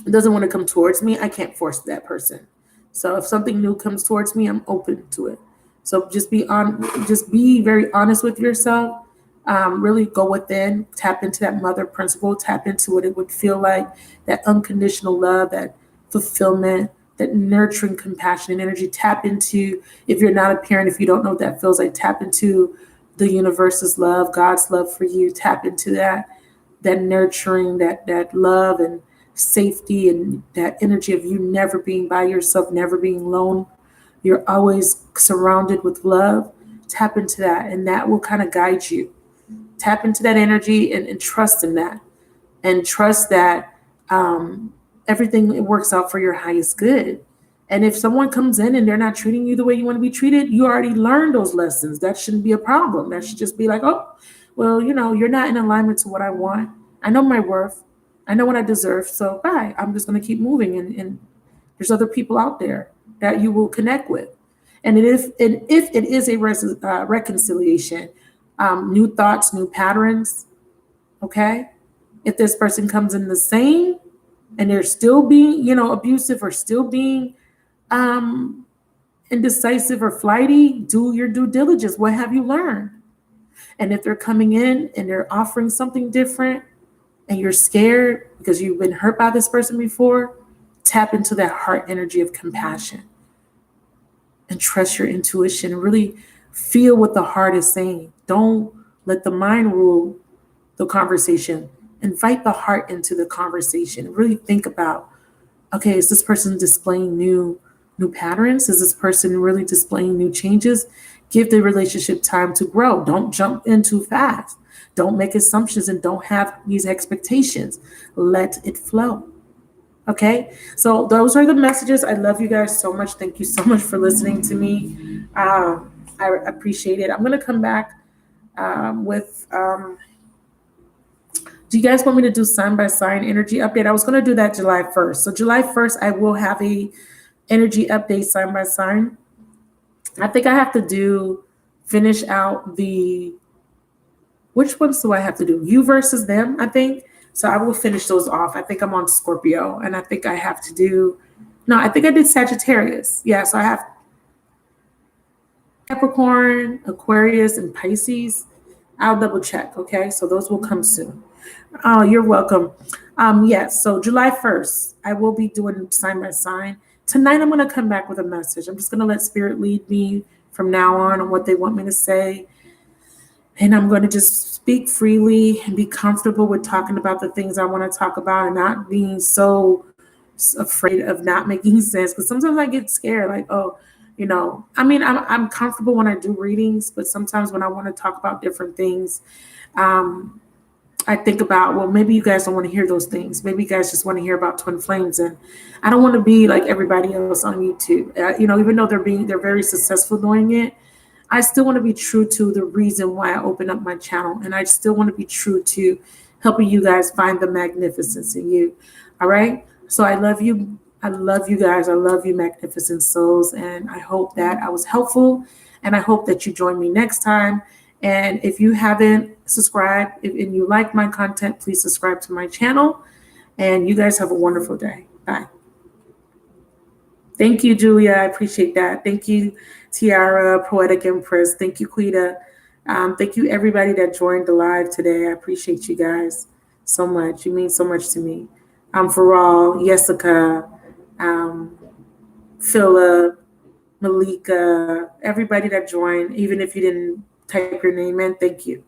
doesn't want to come towards me, I can't force that person. So if something new comes towards me, I'm open to it. So just be very honest with yourself. Really go within, tap into that mother principle, tap into what it would feel like, that unconditional love, that fulfillment, that nurturing, compassionate energy. Tap into, if you're not a parent, if you don't know what that feels like, tap into the universe's love, God's love for you. Tap into that nurturing, that love and safety, and that energy of you never being by yourself, never being alone. You're always surrounded with love. Tap into that, and that will kind of guide you. Tap into that energy, and trust in that, and trust that everything works out for your highest good. And if someone comes in and they're not treating you the way you want to be treated, you already learned those lessons. That shouldn't be a problem. That should just be like, oh, well, you're not in alignment to what I want. I know my worth. I know what I deserve. So bye. I'm just going to keep moving. And there's other people out there that you will connect with. And if it is a reconciliation, new thoughts, new patterns, okay? If this person comes in the same and they're still being, abusive, or still being indecisive or flighty, do your due diligence. What have you learned? And if they're coming in and they're offering something different, and you're scared because you've been hurt by this person before, tap into that heart energy of compassion and trust your intuition, and really feel what the heart is saying. Don't let the mind rule the conversation. Invite the heart into the conversation. Really think about, okay, is this person displaying new patterns? Is this person really displaying new changes? Give the relationship time to grow. Don't jump in too fast. Don't make assumptions, and don't have these expectations. Let it flow. Okay, so those are the messages. I love you guys so much. Thank you so much for listening to me. I appreciate it. I'm going to come back with, do you guys want me to do sign by sign energy update? I was going to do that July 1st. So July 1st, I will have a energy update sign by sign. I think I have to finish out which ones do I have to do? You versus them, I think. So I will finish those off. I think I'm on Scorpio, and I think I have to I think I did Sagittarius. Yeah, so I have Capricorn, Aquarius, and Pisces. I'll double check, okay? So those will come soon. Oh, you're welcome. Yes, so July 1st, I will be doing sign by sign. Tonight, I'm going to come back with a message. I'm just going to let Spirit lead me from now on what they want me to say. And I'm going to just speak freely and be comfortable with talking about the things I want to talk about, and not being so afraid of not making sense. Because sometimes I get scared, like, oh, I'm comfortable when I do readings, but sometimes when I want to talk about different things, I think about, well, maybe you guys don't want to hear those things. Maybe you guys just want to hear about twin flames, and I don't want to be like everybody else on YouTube. Even though they're very successful doing it, I still want to be true to the reason why I opened up my channel, and I still want to be true to helping you guys find the magnificence in you. All right. So I love you. I love you guys. I love you, magnificent souls. And I hope that I was helpful. And I hope that you join me next time. And if you haven't subscribed and you like my content, please subscribe to my channel. And you guys have a wonderful day. Bye. Thank you, Julia. I appreciate that. Thank you, Tiara, Poetic Empress. Thank you, Quita. Thank you, everybody that joined the live today. I appreciate you guys so much. You mean so much to me. Faral, Jessica, Philip, Malika, everybody that joined, even if you didn't type your name in, thank you.